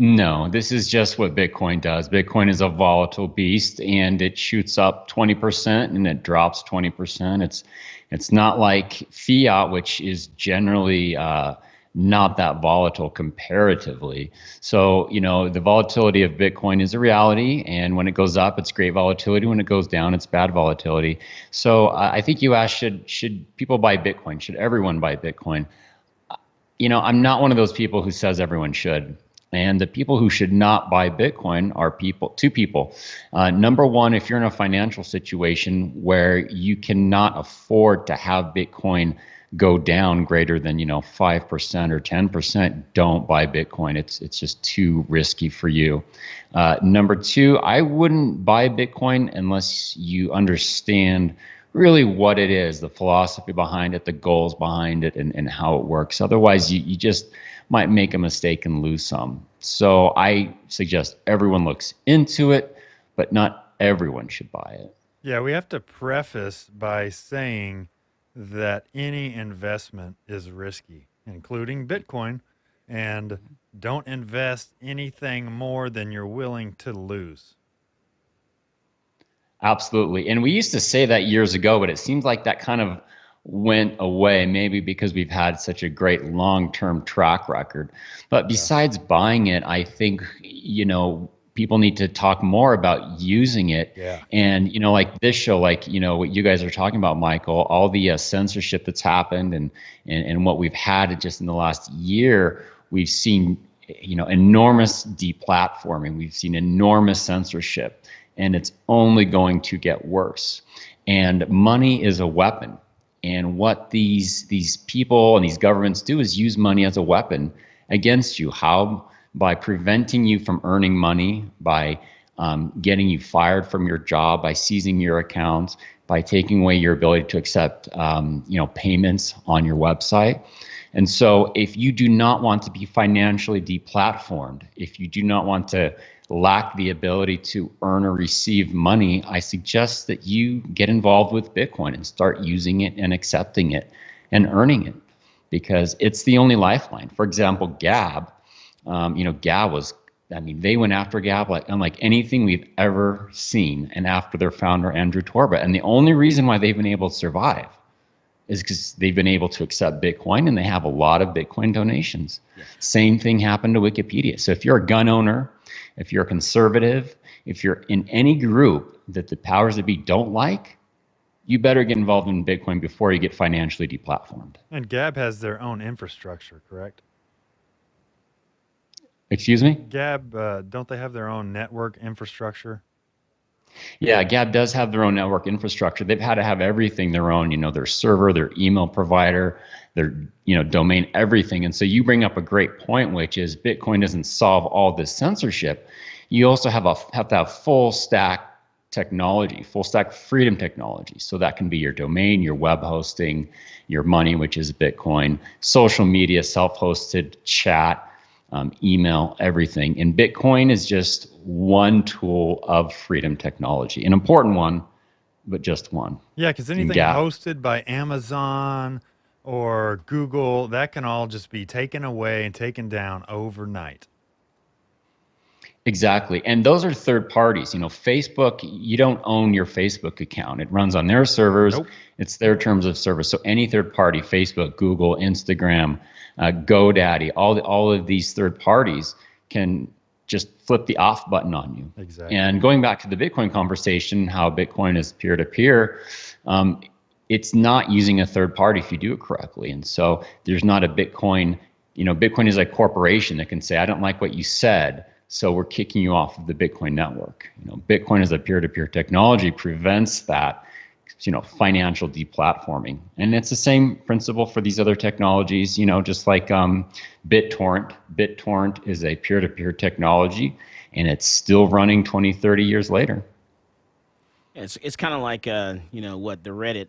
No, this is just what Bitcoin does. Bitcoin is a volatile beast, and it shoots up 20% and it drops 20%. It's not like fiat, which is generally not that volatile comparatively. So, the volatility of Bitcoin is a reality, and when it goes up, it's great volatility. When it goes down, it's bad volatility. So I think you asked, should people buy Bitcoin? Should everyone buy Bitcoin? I'm not one of those people who says everyone should. And the people who should not buy Bitcoin are two people. Number one, if you're in a financial situation where you cannot afford to have Bitcoin go down greater than 5% or 10%, don't buy Bitcoin. It's just too risky for you. Number two, I wouldn't buy Bitcoin unless you understand really what it is, the philosophy behind it, the goals behind it, and how it works. Otherwise, you just might make a mistake and lose some. So I suggest everyone looks into it, but not everyone should buy it. Yeah, we have to preface by saying that any investment is risky, including Bitcoin, and don't invest anything more than you're willing to lose. Absolutely. And we used to say that years ago, but it seems like that kind of went away, maybe because we've had such a great long-term track record. But besides buying it, I think, people need to talk more about using it. Yeah. And, like this show, like, what you guys are talking about, Michael, all the censorship that's happened and what we've had just in the last year, we've seen, enormous deplatforming. We've seen enormous censorship, and it's only going to get worse. And money is a weapon. And what these people and these governments do is use money as a weapon against you. How? By preventing you from earning money, by getting you fired from your job, by seizing your accounts, by taking away your ability to accept payments on your website. And so if you do not want to be financially deplatformed, if you do not want to lack the ability to earn or receive money, I suggest that you get involved with Bitcoin and start using it and accepting it and earning it, because it's the only lifeline. For example, Gab, Gab was, they went after Gab like unlike anything we've ever seen, and after their founder, Andrew Torba. And the only reason why they've been able to survive is because they've been able to accept Bitcoin, and they have a lot of Bitcoin donations. Yeah. Same thing happened to Wikipedia. So if you're a gun owner, if you're a conservative, if you're in any group that the powers that be don't like, you better get involved in Bitcoin before you get financially deplatformed. And Gab has their own infrastructure, correct? Excuse me? Gab, don't they have their own network infrastructure? Yeah, Gab does have their own network infrastructure. They've had to have everything their own, their server, their email provider, their, domain, everything. And so you bring up a great point, which is Bitcoin doesn't solve all this censorship. You also have to have full stack technology, full stack freedom technology. So that can be your domain, your web hosting, your money, which is Bitcoin, social media, self-hosted chat, email, everything. And Bitcoin is just one tool of freedom technology, an important one, but just one. Yeah, because anything hosted by Amazon or Google, that can all just be taken away and taken down overnight. Exactly. And those are third parties. Facebook, you don't own your Facebook account. It runs on their servers. Nope. It's their terms of service. So any third party, Facebook, Google, Instagram, GoDaddy, all of these third parties can just flip the off button on you. Exactly. And going back to the Bitcoin conversation, how Bitcoin is peer-to-peer, it's not using a third party if you do it correctly. And so there's not a Bitcoin, Bitcoin is a corporation that can say, I don't like what you said, so we're kicking you off of the Bitcoin network. Bitcoin as a peer-to-peer technology prevents that, financial deplatforming. And it's the same principle for these other technologies, just like BitTorrent. BitTorrent is a peer-to-peer technology, and it's still running 20, 30 years later. It's kind of like, what the Reddit,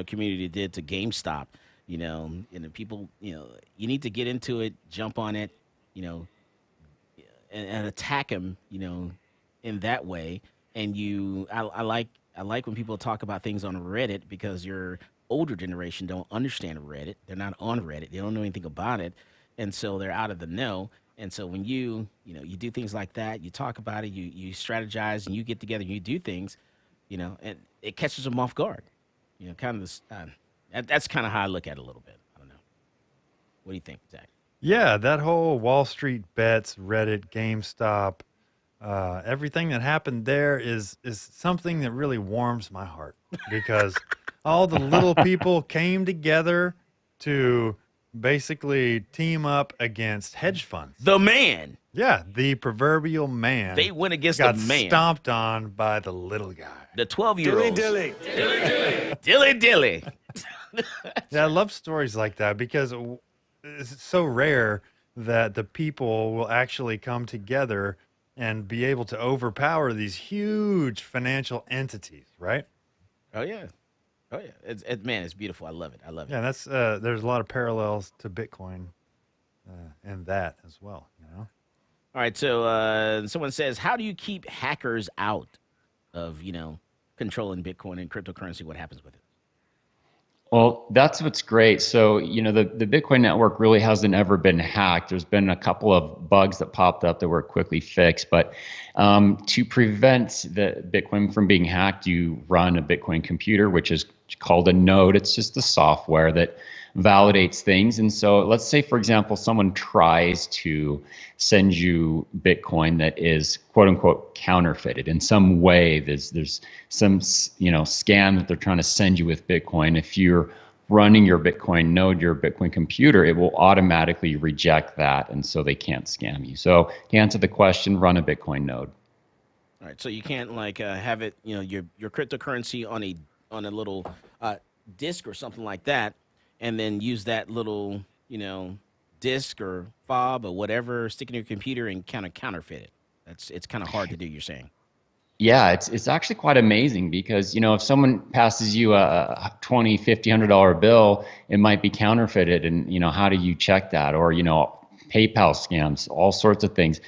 community did to GameStop, and people, you need to get into it, jump on it, and attack them, in that way. And I like when people talk about things on Reddit, because your older generation don't understand Reddit. They're not on Reddit. They don't know anything about it. And so they're out of the know. And so when you do things like that, you talk about it, you strategize, and you get together and you do things, and it catches them off guard. Kind of this, that's kind of how I look at it a little bit. I don't know. What do you think, Zach? Yeah, that whole Wall Street bets, Reddit, GameStop, everything that happened there is something that really warms my heart, because all the little people came together to basically team up against hedge funds. The man. Yeah, the proverbial man. They went against got the man. Stomped on by the little guy. The 12-year-old. Dilly. Dilly. Yeah, I love stories like that, because it's so rare that the people will actually come together and be able to overpower these huge financial entities, right? Oh yeah. Man, it's beautiful. I love it. Yeah, that's there's a lot of parallels to Bitcoin in that as well. You know. All right. So someone says, how do you keep hackers out of controlling Bitcoin and cryptocurrency? What happens with it? Well, that's what's great. So, the Bitcoin network really hasn't ever been hacked. There's been a couple of bugs that popped up that were quickly fixed. But to prevent the Bitcoin from being hacked, you run a Bitcoin computer, which is called a node. It's just the software that validates things. And so let's say, for example, someone tries to send you Bitcoin that is quote unquote counterfeited in some way. There's some, scam that they're trying to send you with Bitcoin. If you're running your Bitcoin node, your Bitcoin computer, it will automatically reject that. And so they can't scam you. So to answer the question, run a Bitcoin node. All right. So you can't have it, your cryptocurrency on a little disk or something like that, and then use that little, disk or fob or whatever, stick in your computer and kind of counterfeit it. It's kind of hard to do, you're saying. Yeah, it's actually quite amazing because, if someone passes you a $20, $50, $100 bill, it might be counterfeited. And, how do you check that? Or, PayPal scams, all sorts of things.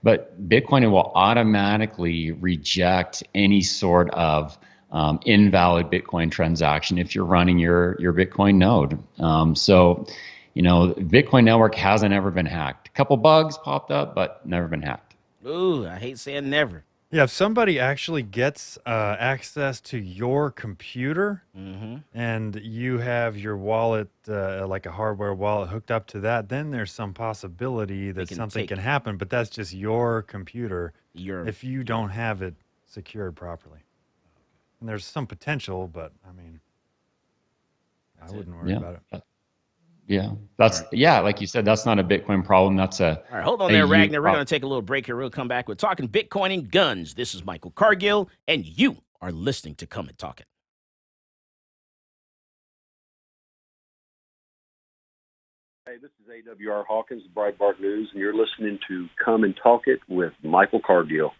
But Bitcoin will automatically reject any sort of invalid Bitcoin transaction if you're running your Bitcoin node. Bitcoin network hasn't ever been hacked. A couple bugs popped up, but never been hacked. Ooh, I hate saying never. Yeah, if somebody actually gets access to your computer and you have your wallet, like a hardware wallet hooked up to that, then there's some possibility that something can happen, but that's just your computer if you don't have it secured properly. And there's some potential, but I mean, I wouldn't worry about it. Like you said, that's not a Bitcoin problem. That's all right. Hold on there, Ragnar. We're going to take a little break here. We'll come back. We're talking Bitcoin and guns. This is Michael Cargill, and you are listening to Come and Talk It. Hey, this is AWR Hawkins, Breitbart News, and you're listening to Come and Talk It with Michael Cargill.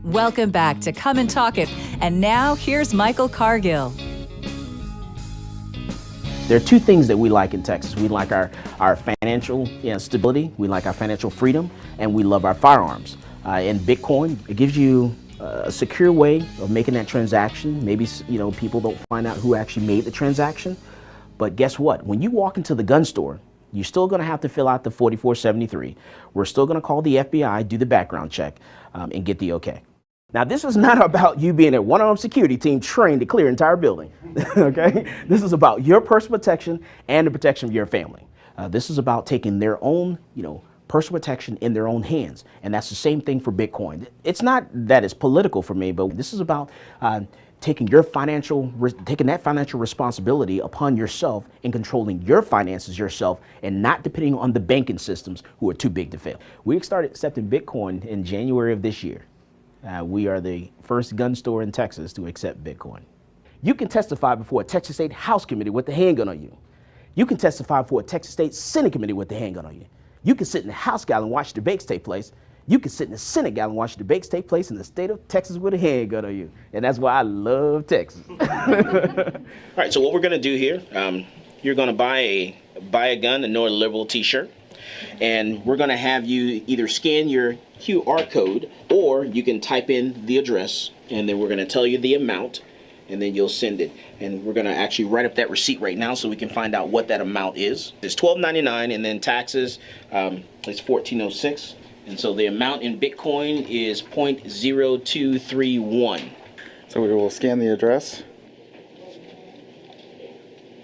Welcome back to Come and Talk It. And now here's Michael Cargill. There are two things that we like in Texas. We like our financial stability, we like our financial freedom, and we love our firearms. And Bitcoin, it gives you a secure way of making that transaction. Maybe people don't find out who actually made the transaction. But guess what? When you walk into the gun store, you're still going to have to fill out the 4473. We're still going to call the FBI, do the background check, and get the okay. Now, this is not about you being a one-armed security team trained to clear an entire building, okay? This is about your personal protection and the protection of your family. This is about taking their own, personal protection in their own hands. And that's the same thing for Bitcoin. It's not that it's political for me, but this is about taking that financial responsibility upon yourself and controlling your finances yourself and not depending on the banking systems who are too big to fail. We started accepting Bitcoin in January of this year. We are the first gun store in Texas to accept Bitcoin. You can testify before a Texas State House Committee with the handgun on you. You can testify before a Texas State Senate Committee with the handgun on you. You can sit in the House Gala and watch debates take place. You can sit in the Senate Gala and watch debates take place in the state of Texas with a handgun on you. And that's why I love Texas. All right, so what we're going to do here, you're going to buy a gun, a Northern Liberal t-shirt. And we're going to have you either scan your QR code or you can type in the address and then we're going to tell you the amount and then you'll send it. And we're going to actually write up that receipt right now so we can find out what that amount is. It's $12.99 and then taxes is $14.06. And so the amount in Bitcoin is 0.0231. So we will scan the address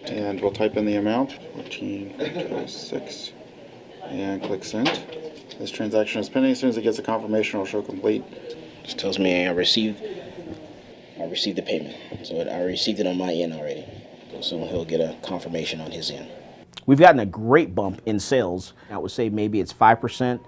and we'll type in the amount, 14.06. And click send. This transaction is pending. As soon as it gets a confirmation, it'll show complete. Just tells me I received the payment. So I received it on my end already. So he'll get a confirmation on his end. We've gotten a great bump in sales. I would say maybe it's 5%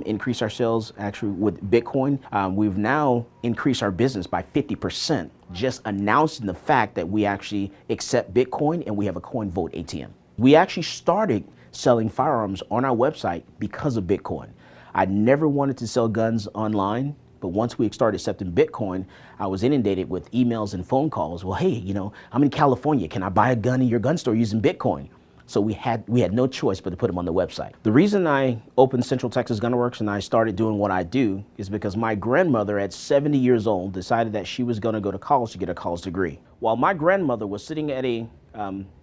increase our sales actually with Bitcoin. We've now increased our business by 50%, just announcing the fact that we actually accept Bitcoin and we have a coin vote ATM. We actually started selling firearms on our website because of Bitcoin. I never wanted to sell guns online, but once we started accepting Bitcoin, I was inundated with emails and phone calls. Well, hey, I'm in California. Can I buy a gun in your gun store using Bitcoin? So we had no choice but to put them on the website. The reason I opened Central Texas Gun Works and I started doing what I do is because my grandmother at 70 years old decided that she was going to go to college to get a college degree. While my grandmother was sitting at a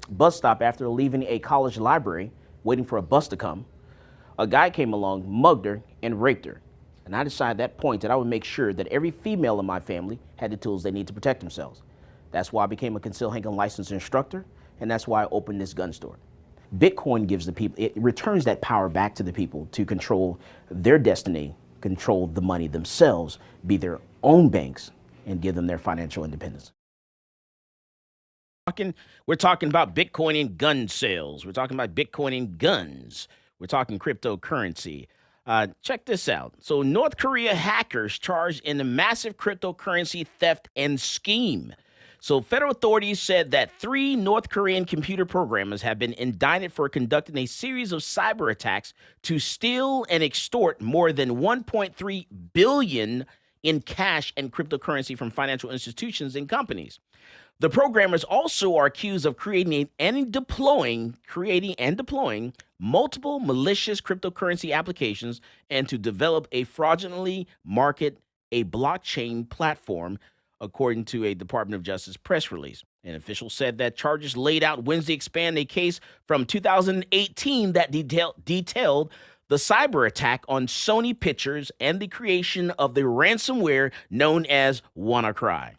bus stop after leaving a college library, waiting for a bus to come, a guy came along, mugged her, and raped her. And I decided at that point that I would make sure that every female in my family had the tools they need to protect themselves. That's why I became a concealed handgun licensed instructor, and that's why I opened this gun store. Bitcoin gives the people, it returns that power back to the people to control their destiny, control the money themselves, be their own banks, and give them their financial independence. We're talking about Bitcoin and gun sales. We're talking about Bitcoin and guns. We're talking cryptocurrency. Check this out. So North Korea hackers charged in a massive cryptocurrency theft and scheme. So federal authorities said that 3 North Korean computer programmers have been indicted for conducting a series of cyber attacks to steal and extort more than $1.3 billion in cash and cryptocurrency from financial institutions and companies. The programmers also are accused of creating and deploying multiple malicious cryptocurrency applications and to develop a fraudulently market a blockchain platform, according to a Department of Justice press release. An official said that charges laid out Wednesday expand a case from 2018 that detailed the cyber attack on Sony Pictures and the creation of the ransomware known as WannaCry.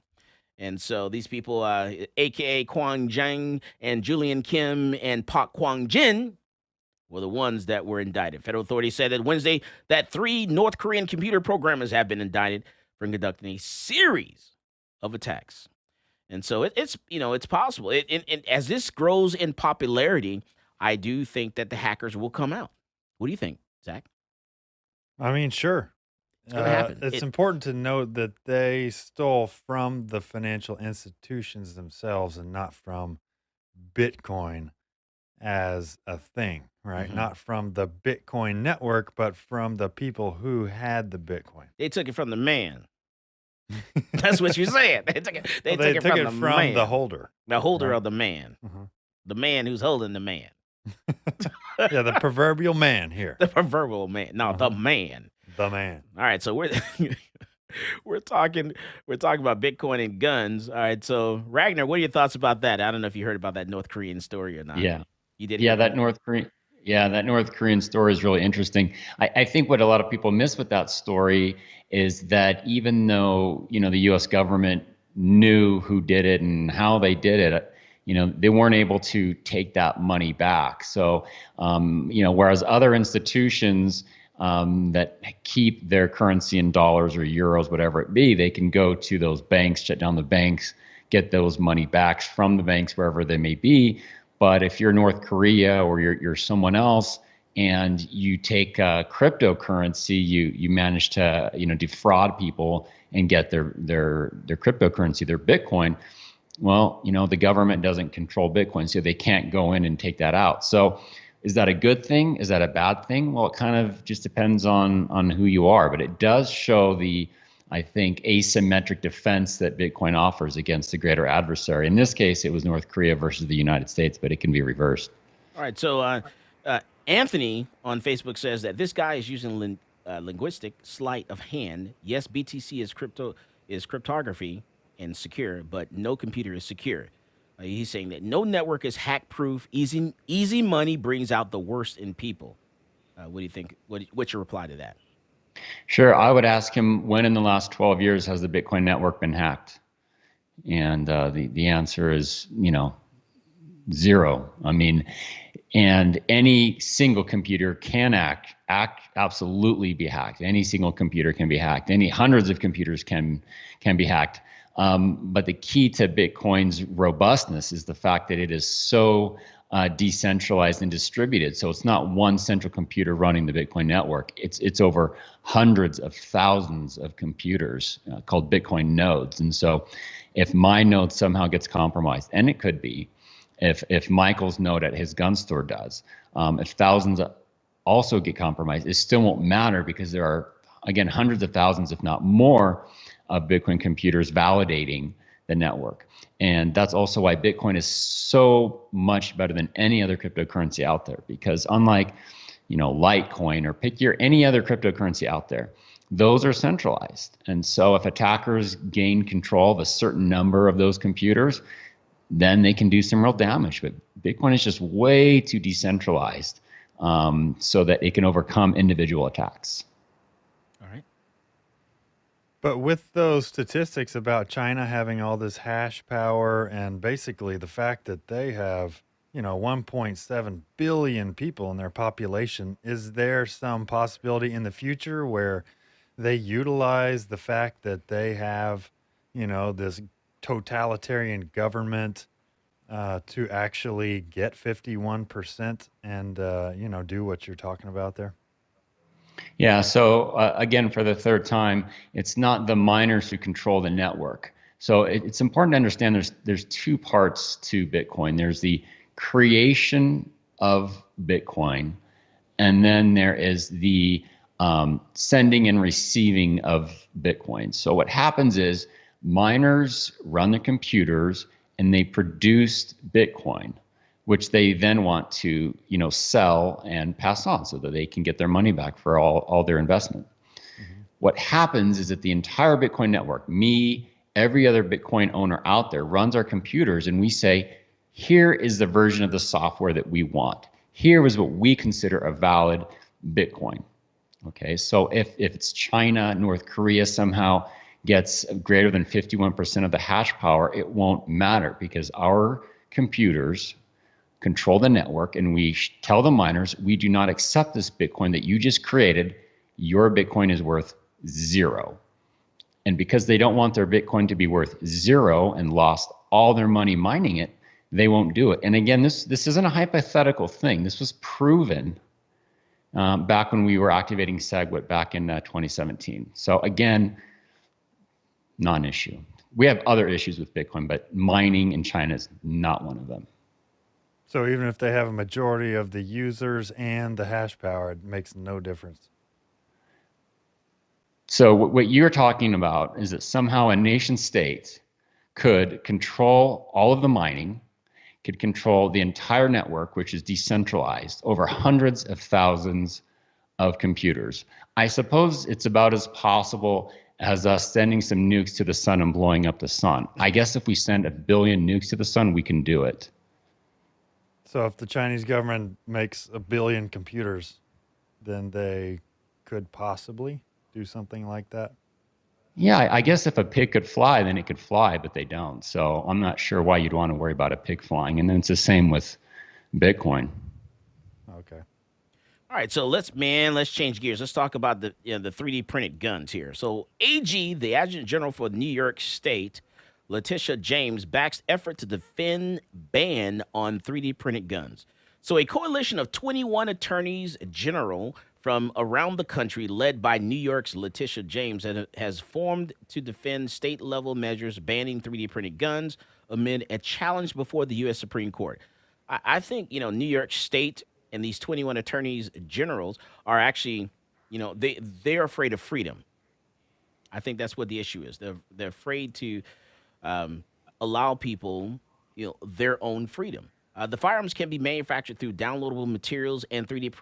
And so these people, a.k.a. Kwang Jang and Julian Kim and Park Kwang Jin, were the ones that were indicted. Federal authorities said that Wednesday that 3 North Korean computer programmers have been indicted for conducting a series of attacks. And so it's possible. As this grows in popularity, I do think that the hackers will come out. What do you think, Zach? I mean, sure. It's going to happen. It's important to note that they stole from the financial institutions themselves and not from Bitcoin as a thing. right? Mhm. Not from the Bitcoin network, but from the people who had the Bitcoin. They took it from the man. That's what you're saying. They took it. They Well, took it from the man, the holder. the holder right? of the man, Mhm. the man who's holding the man, Yeah, the proverbial man here. the proverbial man. No, the man. The man. All right, so we're we're talking about Bitcoin and guns. All right, so Ragnar, what are your thoughts about that? I don't know if you heard about that North Korean story or not. Yeah. You did hear Yeah, about that North Korean story is really interesting. I think what a lot of people miss with that story is that even though, the US government knew who did it and how they did it, they weren't able to take that money back. So, whereas other institutions that keep their currency in dollars or euros, whatever it be, they can go to those banks, shut down the banks, get those money back from the banks wherever they may be. But if you're North Korea or you're someone else and you take cryptocurrency, you manage to defraud people and get their cryptocurrency, their Bitcoin. Well, the government doesn't control Bitcoin, so they can't go in and take that out. So is that a good thing? Is that a bad thing? Well, it kind of just depends on who you are, but it does show I think, asymmetric defense that Bitcoin offers against the greater adversary. In this case, it was North Korea versus the United States, but it can be reversed. All right, so Anthony on Facebook says that this guy is using linguistic sleight of hand. Yes, BTC is cryptography and secure, but no computer is secure. He's saying that no network is hack-proof. Easy money brings out the worst in people. What do you think? What's your reply to that? Sure. I would ask him, when in the last 12 years has the Bitcoin network been hacked? And the answer is, zero. I mean, and any single computer can absolutely be hacked. Any single computer can be hacked. Any hundreds of computers can be hacked. But the key to Bitcoin's robustness is the fact that it is so decentralized and distributed. So it's not one central computer running the Bitcoin network. It's over hundreds of thousands of computers called Bitcoin nodes. And so if my node somehow gets compromised, and it could be, if Michael's node at his gun store does, if thousands also get compromised, it still won't matter because there are, again, hundreds of thousands, if not more, of Bitcoin computers validating the network. And that's also why Bitcoin is so much better than any other cryptocurrency out there, because unlike, Litecoin or pick any other cryptocurrency out there, those are centralized. And so if attackers gain control of a certain number of those computers, then they can do some real damage. But Bitcoin is just way too decentralized so that it can overcome individual attacks. All right. But with those statistics about China having all this hash power and basically the fact that they have, 1.7 billion people in their population, is there some possibility in the future where they utilize the fact that they have, this totalitarian government to actually get 51% and, do what you're talking about there? Yeah, so again, for the third time, it's not the miners who control the network. So it's important to understand there's two parts to Bitcoin. There's the creation of Bitcoin, and then there is the sending and receiving of Bitcoin. So what happens is miners run the computers and they produce Bitcoin, which they then want to, sell and pass on so that they can get their money back for all their investment. Mm-hmm. What happens is that the entire Bitcoin network, me, every other Bitcoin owner out there, runs our computers, and we say, here is the version of the software that we want. Here is what we consider a valid Bitcoin. Okay, so if it's China, North Korea somehow gets greater than 51% of the hash power, it won't matter because our computers control the network, and we tell the miners, we do not accept this Bitcoin that you just created. Your Bitcoin is worth zero. And because they don't want their Bitcoin to be worth zero and lost all their money mining it, they won't do it. And again, this isn't a hypothetical thing. This was proven back when we were activating SegWit back in 2017. So again, non-issue. We have other issues with Bitcoin, but mining in China is not one of them. So even if they have a majority of the users and the hash power, it makes no difference. So what you're talking about is that somehow a nation state could control all of the mining, could control the entire network, which is decentralized over hundreds of thousands of computers. I suppose it's about as possible as us sending some nukes to the sun and blowing up the sun. I guess if we send 1 billion nukes to the sun, we can do it. So if the Chinese government makes 1 billion computers, then they could possibly do something like that? Yeah, I guess if a pig could fly, then it could fly, but they don't. So I'm not sure why you'd want to worry about a pig flying. And then it's the same with Bitcoin. Okay. All right, so let's change gears. Let's talk about the 3D printed guns here. So AG, the Adjutant General for New York State, Letitia James, backs effort to defend ban on 3D printed guns. So a coalition of 21 attorneys general from around the country, led by New York's Letitia James, has formed to defend state-level measures banning 3D printed guns amid a challenge before the U.S. Supreme Court. I think, New York State and these 21 attorneys generals are actually, they're afraid of freedom. I think that's what the issue is. They're afraid to allow people, their own freedom. The firearms can be manufactured through downloadable materials and 3D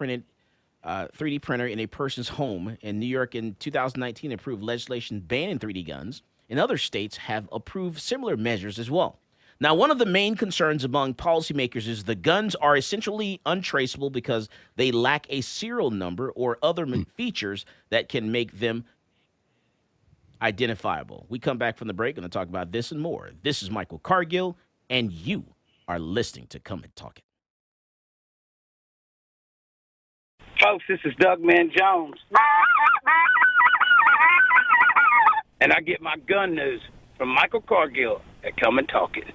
printer in a person's home. And New York in 2019 approved legislation banning 3D guns, and other states have approved similar measures as well. Now, one of the main concerns among policymakers is the guns are essentially untraceable because they lack a serial number or other features that can make them identifiable. We come back from the break, going to talk about this and more. This is Michael Cargill, and you are listening to Come and Talk It. Folks, this is Doug Man Jones. And I get my gun news from Michael Cargill at Come and Talk It.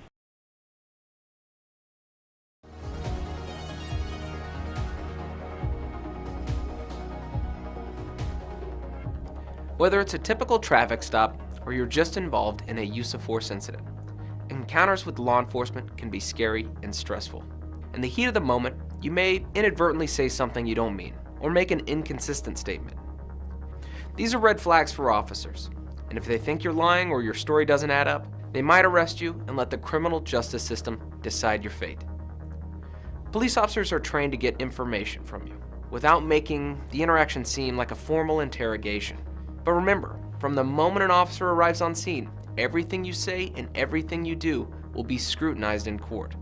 Whether it's a typical traffic stop or you're just involved in a use of force incident, encounters with law enforcement can be scary and stressful. In the heat of the moment, you may inadvertently say something you don't mean or make an inconsistent statement. These are red flags for officers, and if they think you're lying or your story doesn't add up, they might arrest you and let the criminal justice system decide your fate. Police officers are trained to get information from you without making the interaction seem like a formal interrogation. But remember, from the moment an officer arrives on scene, everything you say and everything you do will be scrutinized in court.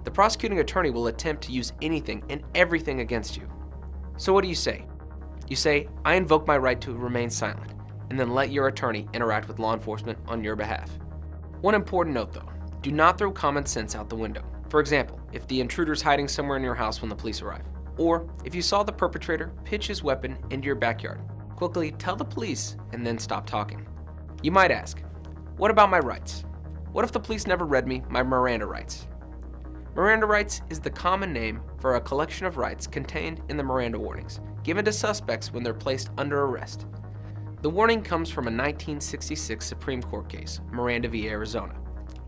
The prosecuting attorney will attempt to use anything and everything against you. So what do you say? You say, I invoke my right to remain silent, and then let your attorney interact with law enforcement on your behalf. One important note though, do not throw common sense out the window. For example, if the intruder's hiding somewhere in your house when the police arrive, or if you saw the perpetrator pitch his weapon into your backyard, quickly tell the police and then stop talking. You might ask, what about my rights? What if the police never read me my Miranda Rights? Miranda Rights is the common name for a collection of rights contained in the Miranda warnings, given to suspects when they're placed under arrest. The warning comes from a 1966 Supreme Court case, Miranda v. Arizona.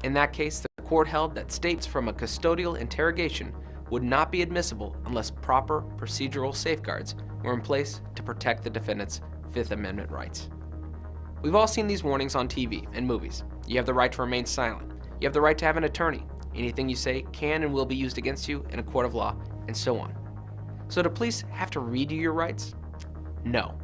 In that case, the court held that statements from a custodial interrogation would not be admissible unless proper procedural safeguards were in place to protect the defendant's Fifth Amendment rights. We've all seen these warnings on TV and movies. You have the right to remain silent. You have the right to have an attorney. Anything you say can and will be used against you in a court of law, and so on. So do police have to read you your rights? No.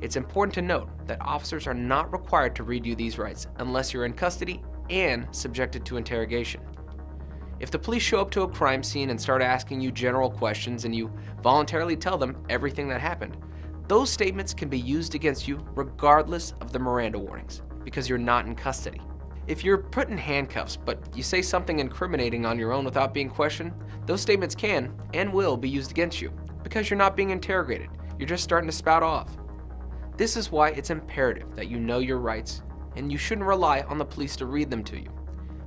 It's important to note that officers are not required to read you these rights unless you're in custody and subjected to interrogation. If the police show up to a crime scene and start asking you general questions and you voluntarily tell them everything that happened, those statements can be used against you regardless of the Miranda warnings because you're not in custody. If you're put in handcuffs but you say something incriminating on your own without being questioned, those statements can and will be used against you because you're not being interrogated. You're just starting to spout off. This is why it's imperative that you know your rights and you shouldn't rely on the police to read them to you.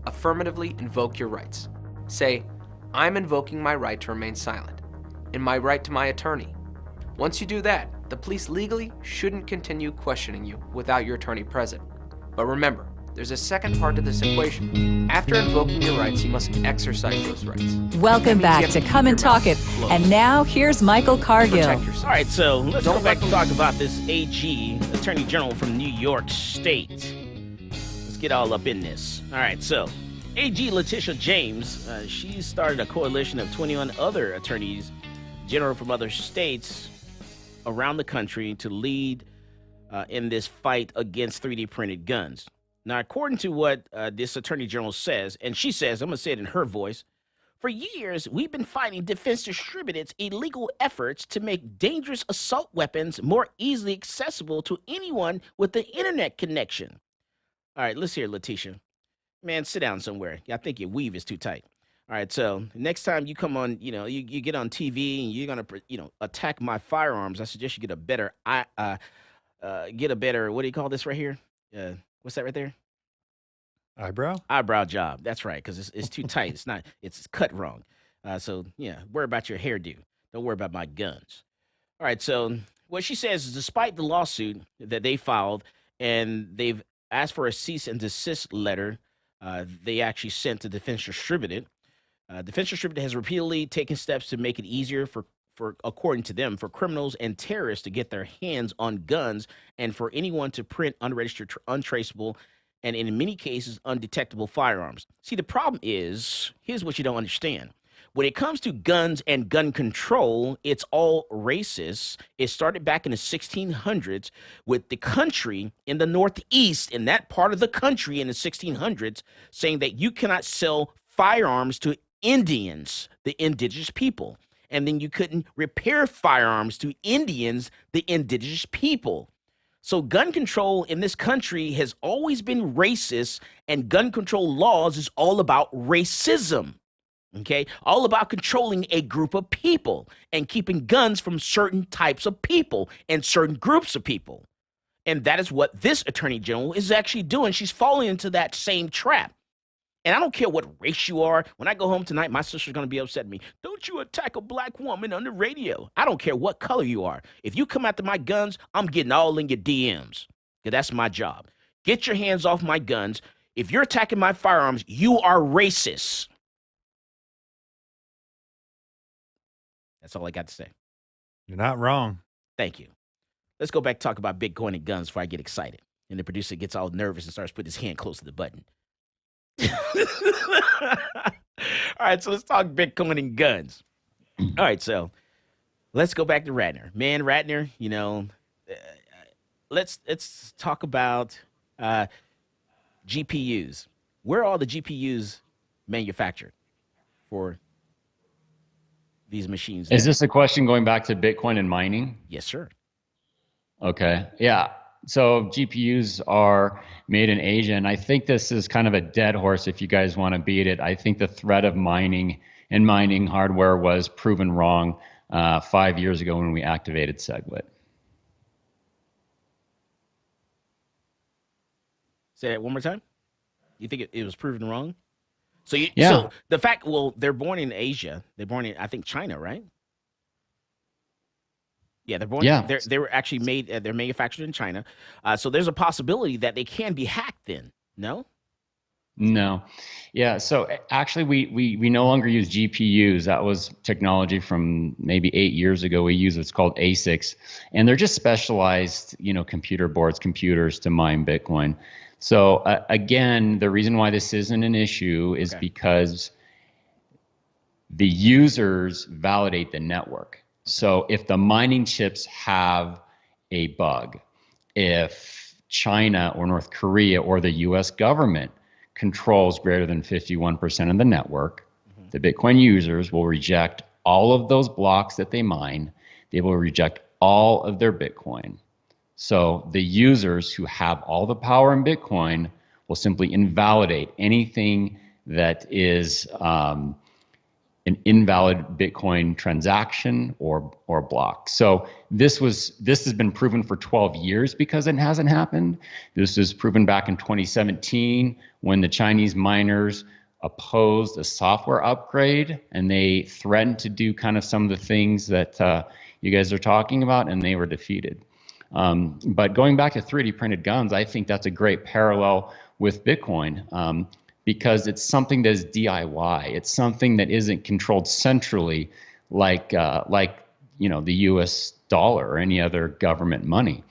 Affirmatively invoke your rights. Say, I'm invoking my right to remain silent and my right to my attorney. Once you do that, the police legally shouldn't continue questioning you without your attorney present. But remember, there's a second part to this equation. After invoking your rights, you must exercise those rights. Welcome back to Come and Talk It. And now here's Michael Cargill. All right, so let's go back and talk about this AG, Attorney General from New York State. Let's get all up in this. All right, so AG Letitia James, she started a coalition of 21 other attorneys general from other states around the country to lead in this fight against 3D printed guns. Now, according to what this attorney general says, and she says, I'm going to say it in her voice, for years, we've been fighting Defense Distributed's illegal efforts to make dangerous assault weapons more easily accessible to anyone with the internet connection. All right, let's hear Letitia. Man, sit down somewhere. I think your weave is too tight. All right, so next time you come on, you get on TV and you're going to, attack my firearms, I suggest you get a better, what do you call this right here? What's that right there? Eyebrow job. That's right, because it's too tight. It's cut wrong. So, worry about your hairdo. Don't worry about my guns. All right, so what she says is despite the lawsuit that they filed and they've asked for a cease and desist letter, they actually sent to Defense Distributed. Defense Distributed has repeatedly taken steps to make it easier for according to them, for criminals and terrorists to get their hands on guns and for anyone to print unregistered, untraceable, and in many cases, undetectable firearms. See, the problem is, here's what you don't understand. When it comes to guns and gun control, it's all racist. It started back in the 1600s with the country in the Northeast, in that part of the country in the 1600s, saying that you cannot sell firearms to Indians, the indigenous people. And then you couldn't repair firearms to Indians, the indigenous people. So gun control in this country has always been racist, and gun control laws is all about racism. Okay, all about controlling a group of people and keeping guns from certain types of people and certain groups of people. And that is what this attorney general is actually doing. She's falling into that same trap. And I don't care what race you are. When I go home tonight, my sister's going to be upset at me. Don't you attack a black woman on the radio. I don't care what color you are. If you come after my guns, I'm getting all in your DMs. Because that's my job. Get your hands off my guns. If you're attacking my firearms, you are racist. That's all I got to say. You're not wrong. Thank you. Let's go back and talk about Bitcoin and guns before I get excited. And the producer gets all nervous and starts putting his hand close to the button. All right, so let's talk Bitcoin and guns. All right, so let's go back to Ragnar. Man, Ragnar, let's talk about GPUs. Where are all the GPUs manufactured for these machines? Is this a question going back to Bitcoin and mining? Yes, sir. Okay. Yeah. So GPUs are made in Asia, and I think this is kind of a dead horse if you guys want to beat it. I think the threat of mining and mining hardware was proven wrong 5 years ago when we activated SegWit. Say that one more time. You think it was proven wrong? So yeah. So the fact, they're born in Asia. They're born in, I think, China, right? Yeah, they're born. Yeah. They were actually made. They're manufactured in China. So there's a possibility that they can be hacked. Then, no. No. Yeah. So actually, we no longer use GPUs. That was technology from maybe 8 years ago. We use what's called ASICs, and they're just specialized, computer boards, computers to mine Bitcoin. So again, the reason why this isn't an issue is because the users validate the network. So if the mining chips have a bug, if China or North Korea or the US government controls greater than 51% of the network, the Bitcoin users will reject all of those blocks that they mine. They will reject all of their Bitcoin. So the users who have all the power in Bitcoin will simply invalidate anything that is an invalid Bitcoin transaction or block. So this has been proven for 12 years because it hasn't happened. This was proven back in 2017 when the Chinese miners opposed a software upgrade and they threatened to do kind of some of the things that you guys are talking about, and they were defeated. But going back to 3D printed guns, I think that's a great parallel with Bitcoin, because it's something that is DIY. It's something that isn't controlled centrally, like the U.S. dollar or any other government money.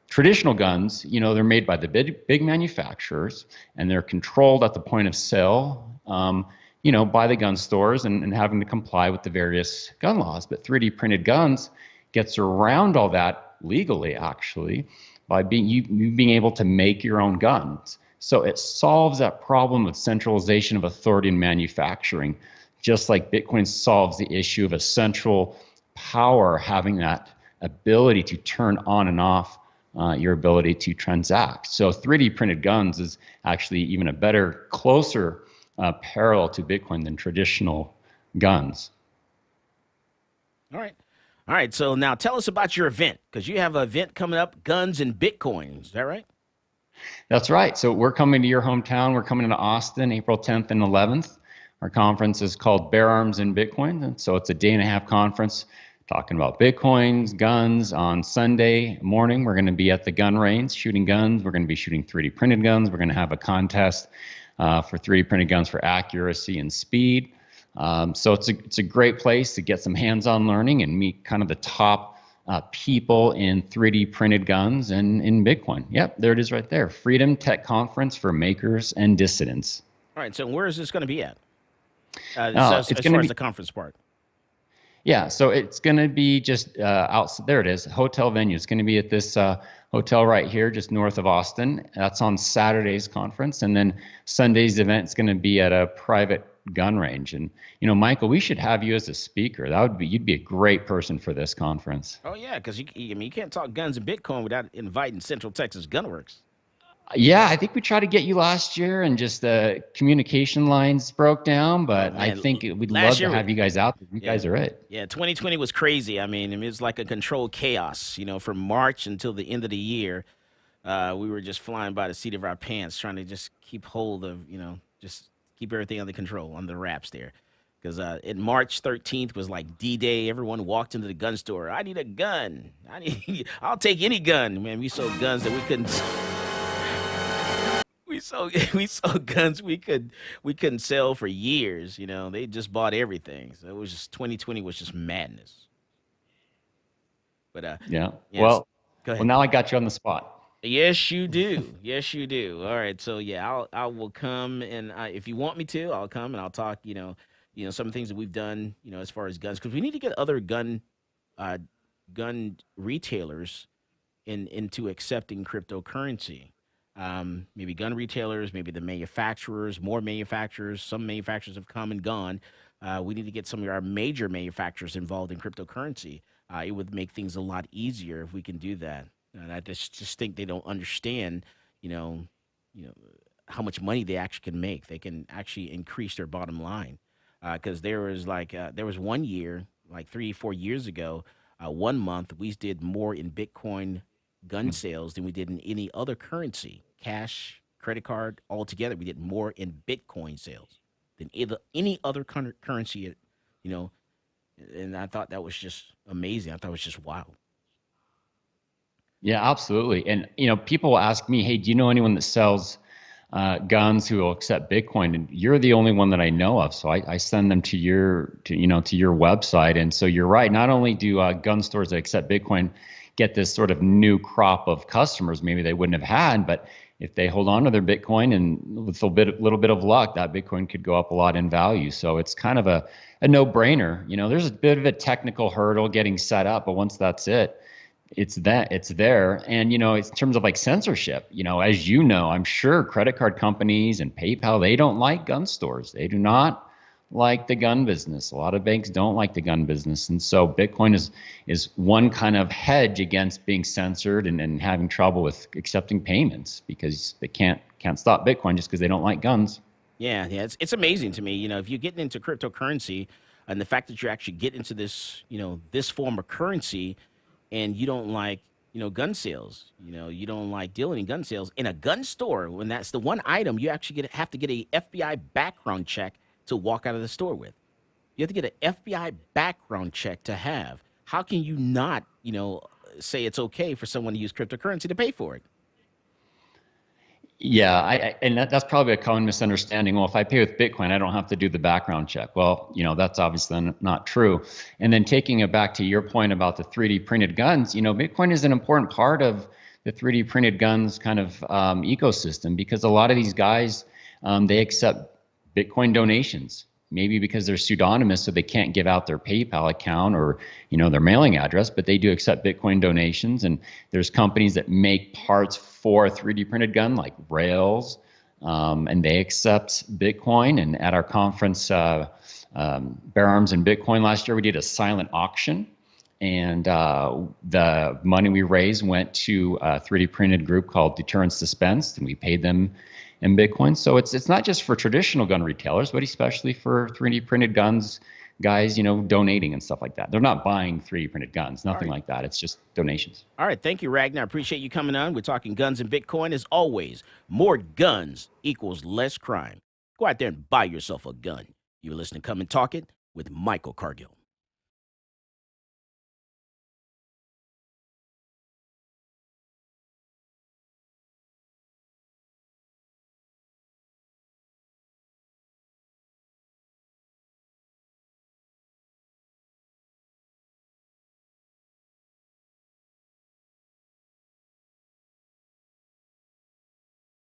Traditional guns, they're made by the big manufacturers, and they're controlled at the point of sale, by the gun stores and having to comply with the various gun laws. But 3D printed guns gets around all that legally, actually, by being able to make your own guns. So it solves that problem of centralization of authority in manufacturing, just like Bitcoin solves the issue of a central power having that ability to turn on and off your ability to transact. So 3D printed guns is actually even a better, closer parallel to Bitcoin than traditional guns. All right. So now tell us about your event, because you have an event coming up, Guns and Bitcoin. Is that right? That's right. So we're coming to your hometown. We're coming to Austin, April 10th and 11th. Our conference is called Bear Arms and Bitcoin. And so it's a day-and-a-half conference talking about Bitcoins, guns. On Sunday morning, we're going to be at the gun range shooting guns. We're going to be shooting 3D printed guns. We're going to have a contest for 3D printed guns for accuracy and speed. So it's a great place to get some hands-on learning and meet kind of the top people in 3D printed guns and in Bitcoin. Yep, there it is right there. Freedom Tech Conference for Makers and Dissidents. All right, so where is this going to be at? As far as the conference part. Yeah, so it's going to be just out. There it is, hotel venue. It's going to be at this hotel right here, just north of Austin. That's on Saturday's conference, and then Sunday's event is going to be at a private gun range. And Michael, we should have you as a speaker. You'd be a great person for this conference. Oh yeah, because you can't talk guns and Bitcoin without inviting Central Texas Gunworks. Yeah, I think we tried to get you last year, and just the communication lines broke down. But I think we'd love to have you guys out there. You guys are it. Yeah, 2020 was crazy. I mean, it was like a controlled chaos. From March until the end of the year, we were just flying by the seat of our pants, trying to just keep hold of, just keep everything under control, under wraps there. Because in March 13th was like D-Day. Everyone walked into the gun store. I need a gun. I'll take any gun. Man, we sold guns that we couldn't. We sold guns we couldn't sell for years. They just bought everything. So it was just 2020 was just madness. But yeah. Yes. Well, Go ahead. Well, now I got you on the spot. Yes, you do. Yes, you do. All right. So yeah, I will come, and if you want me to, I'll come and I'll talk. Some of the things that we've done. As far as guns, because we need to get other gun retailers into accepting cryptocurrency. Maybe gun retailers, maybe the manufacturers, more manufacturers. Some manufacturers have come and gone. We need to get some of our major manufacturers involved in cryptocurrency. It would make things a lot easier if we can do that. And I just think they don't understand, how much money they actually can make. They can actually increase their bottom line. Because there was 1 year, like 3-4 years ago, 1 month we did more in Bitcoin gun sales than we did in any other currency, cash, credit card, altogether. We did more in Bitcoin sales than any other currency, and I thought that was just amazing. I thought it was just wild. Yeah, absolutely. And, people will ask me, hey, do you know anyone that sells guns who will accept Bitcoin? And you're the only one that I know of. So I send them to your website. And so you're right. Not only do gun stores that accept Bitcoin get this sort of new crop of customers maybe they wouldn't have had, but if they hold on to their Bitcoin and with a little bit of luck, that Bitcoin could go up a lot in value. So it's kind of a no-brainer. There's a bit of a technical hurdle getting set up, but once that's it's there. And, it's in terms of like censorship, as I'm sure credit card companies and PayPal, they don't like gun stores. They do not like the gun business. A lot of banks don't like the gun business. And so Bitcoin is one kind of hedge against being censored and having trouble with accepting payments, because they can't stop Bitcoin just because they don't like guns. Yeah. It's amazing to me, if you're getting into cryptocurrency and the fact that you actually get into this, this form of currency, and you don't like, gun sales, you don't like dealing in gun sales in a gun store, when that's the one item you actually have to get a FBI background check to walk out of the store with. You have to get an FBI background check to have. How can you not, say it's okay for someone to use cryptocurrency to pay for it? Yeah, and that's probably a common misunderstanding. Well, if I pay with Bitcoin, I don't have to do the background check. Well, that's obviously not true. And then taking it back to your point about the 3D printed guns, Bitcoin is an important part of the 3D printed guns kind of ecosystem, because a lot of these guys, they accept Bitcoin donations. Maybe because they're pseudonymous, so they can't give out their PayPal account or their mailing address, but they do accept Bitcoin donations. And there's companies that make parts for a 3D printed gun, like Rails, and they accept Bitcoin. And at our conference, Bear Arms and Bitcoin last year, we did a silent auction, and the money we raised went to a 3D printed group called Deterrence Suspense, and we paid them in Bitcoin. So it's not just for traditional gun retailers, but especially for 3D printed guns guys, donating and stuff like that. They're not buying 3D printed guns, nothing like that. It's just donations. All right. Thank you, Ragnar. I appreciate you coming on. We're talking guns and Bitcoin. As always, more guns equals less crime. Go out there and buy yourself a gun. You're listening to Come and Talk It with Michael Cargill.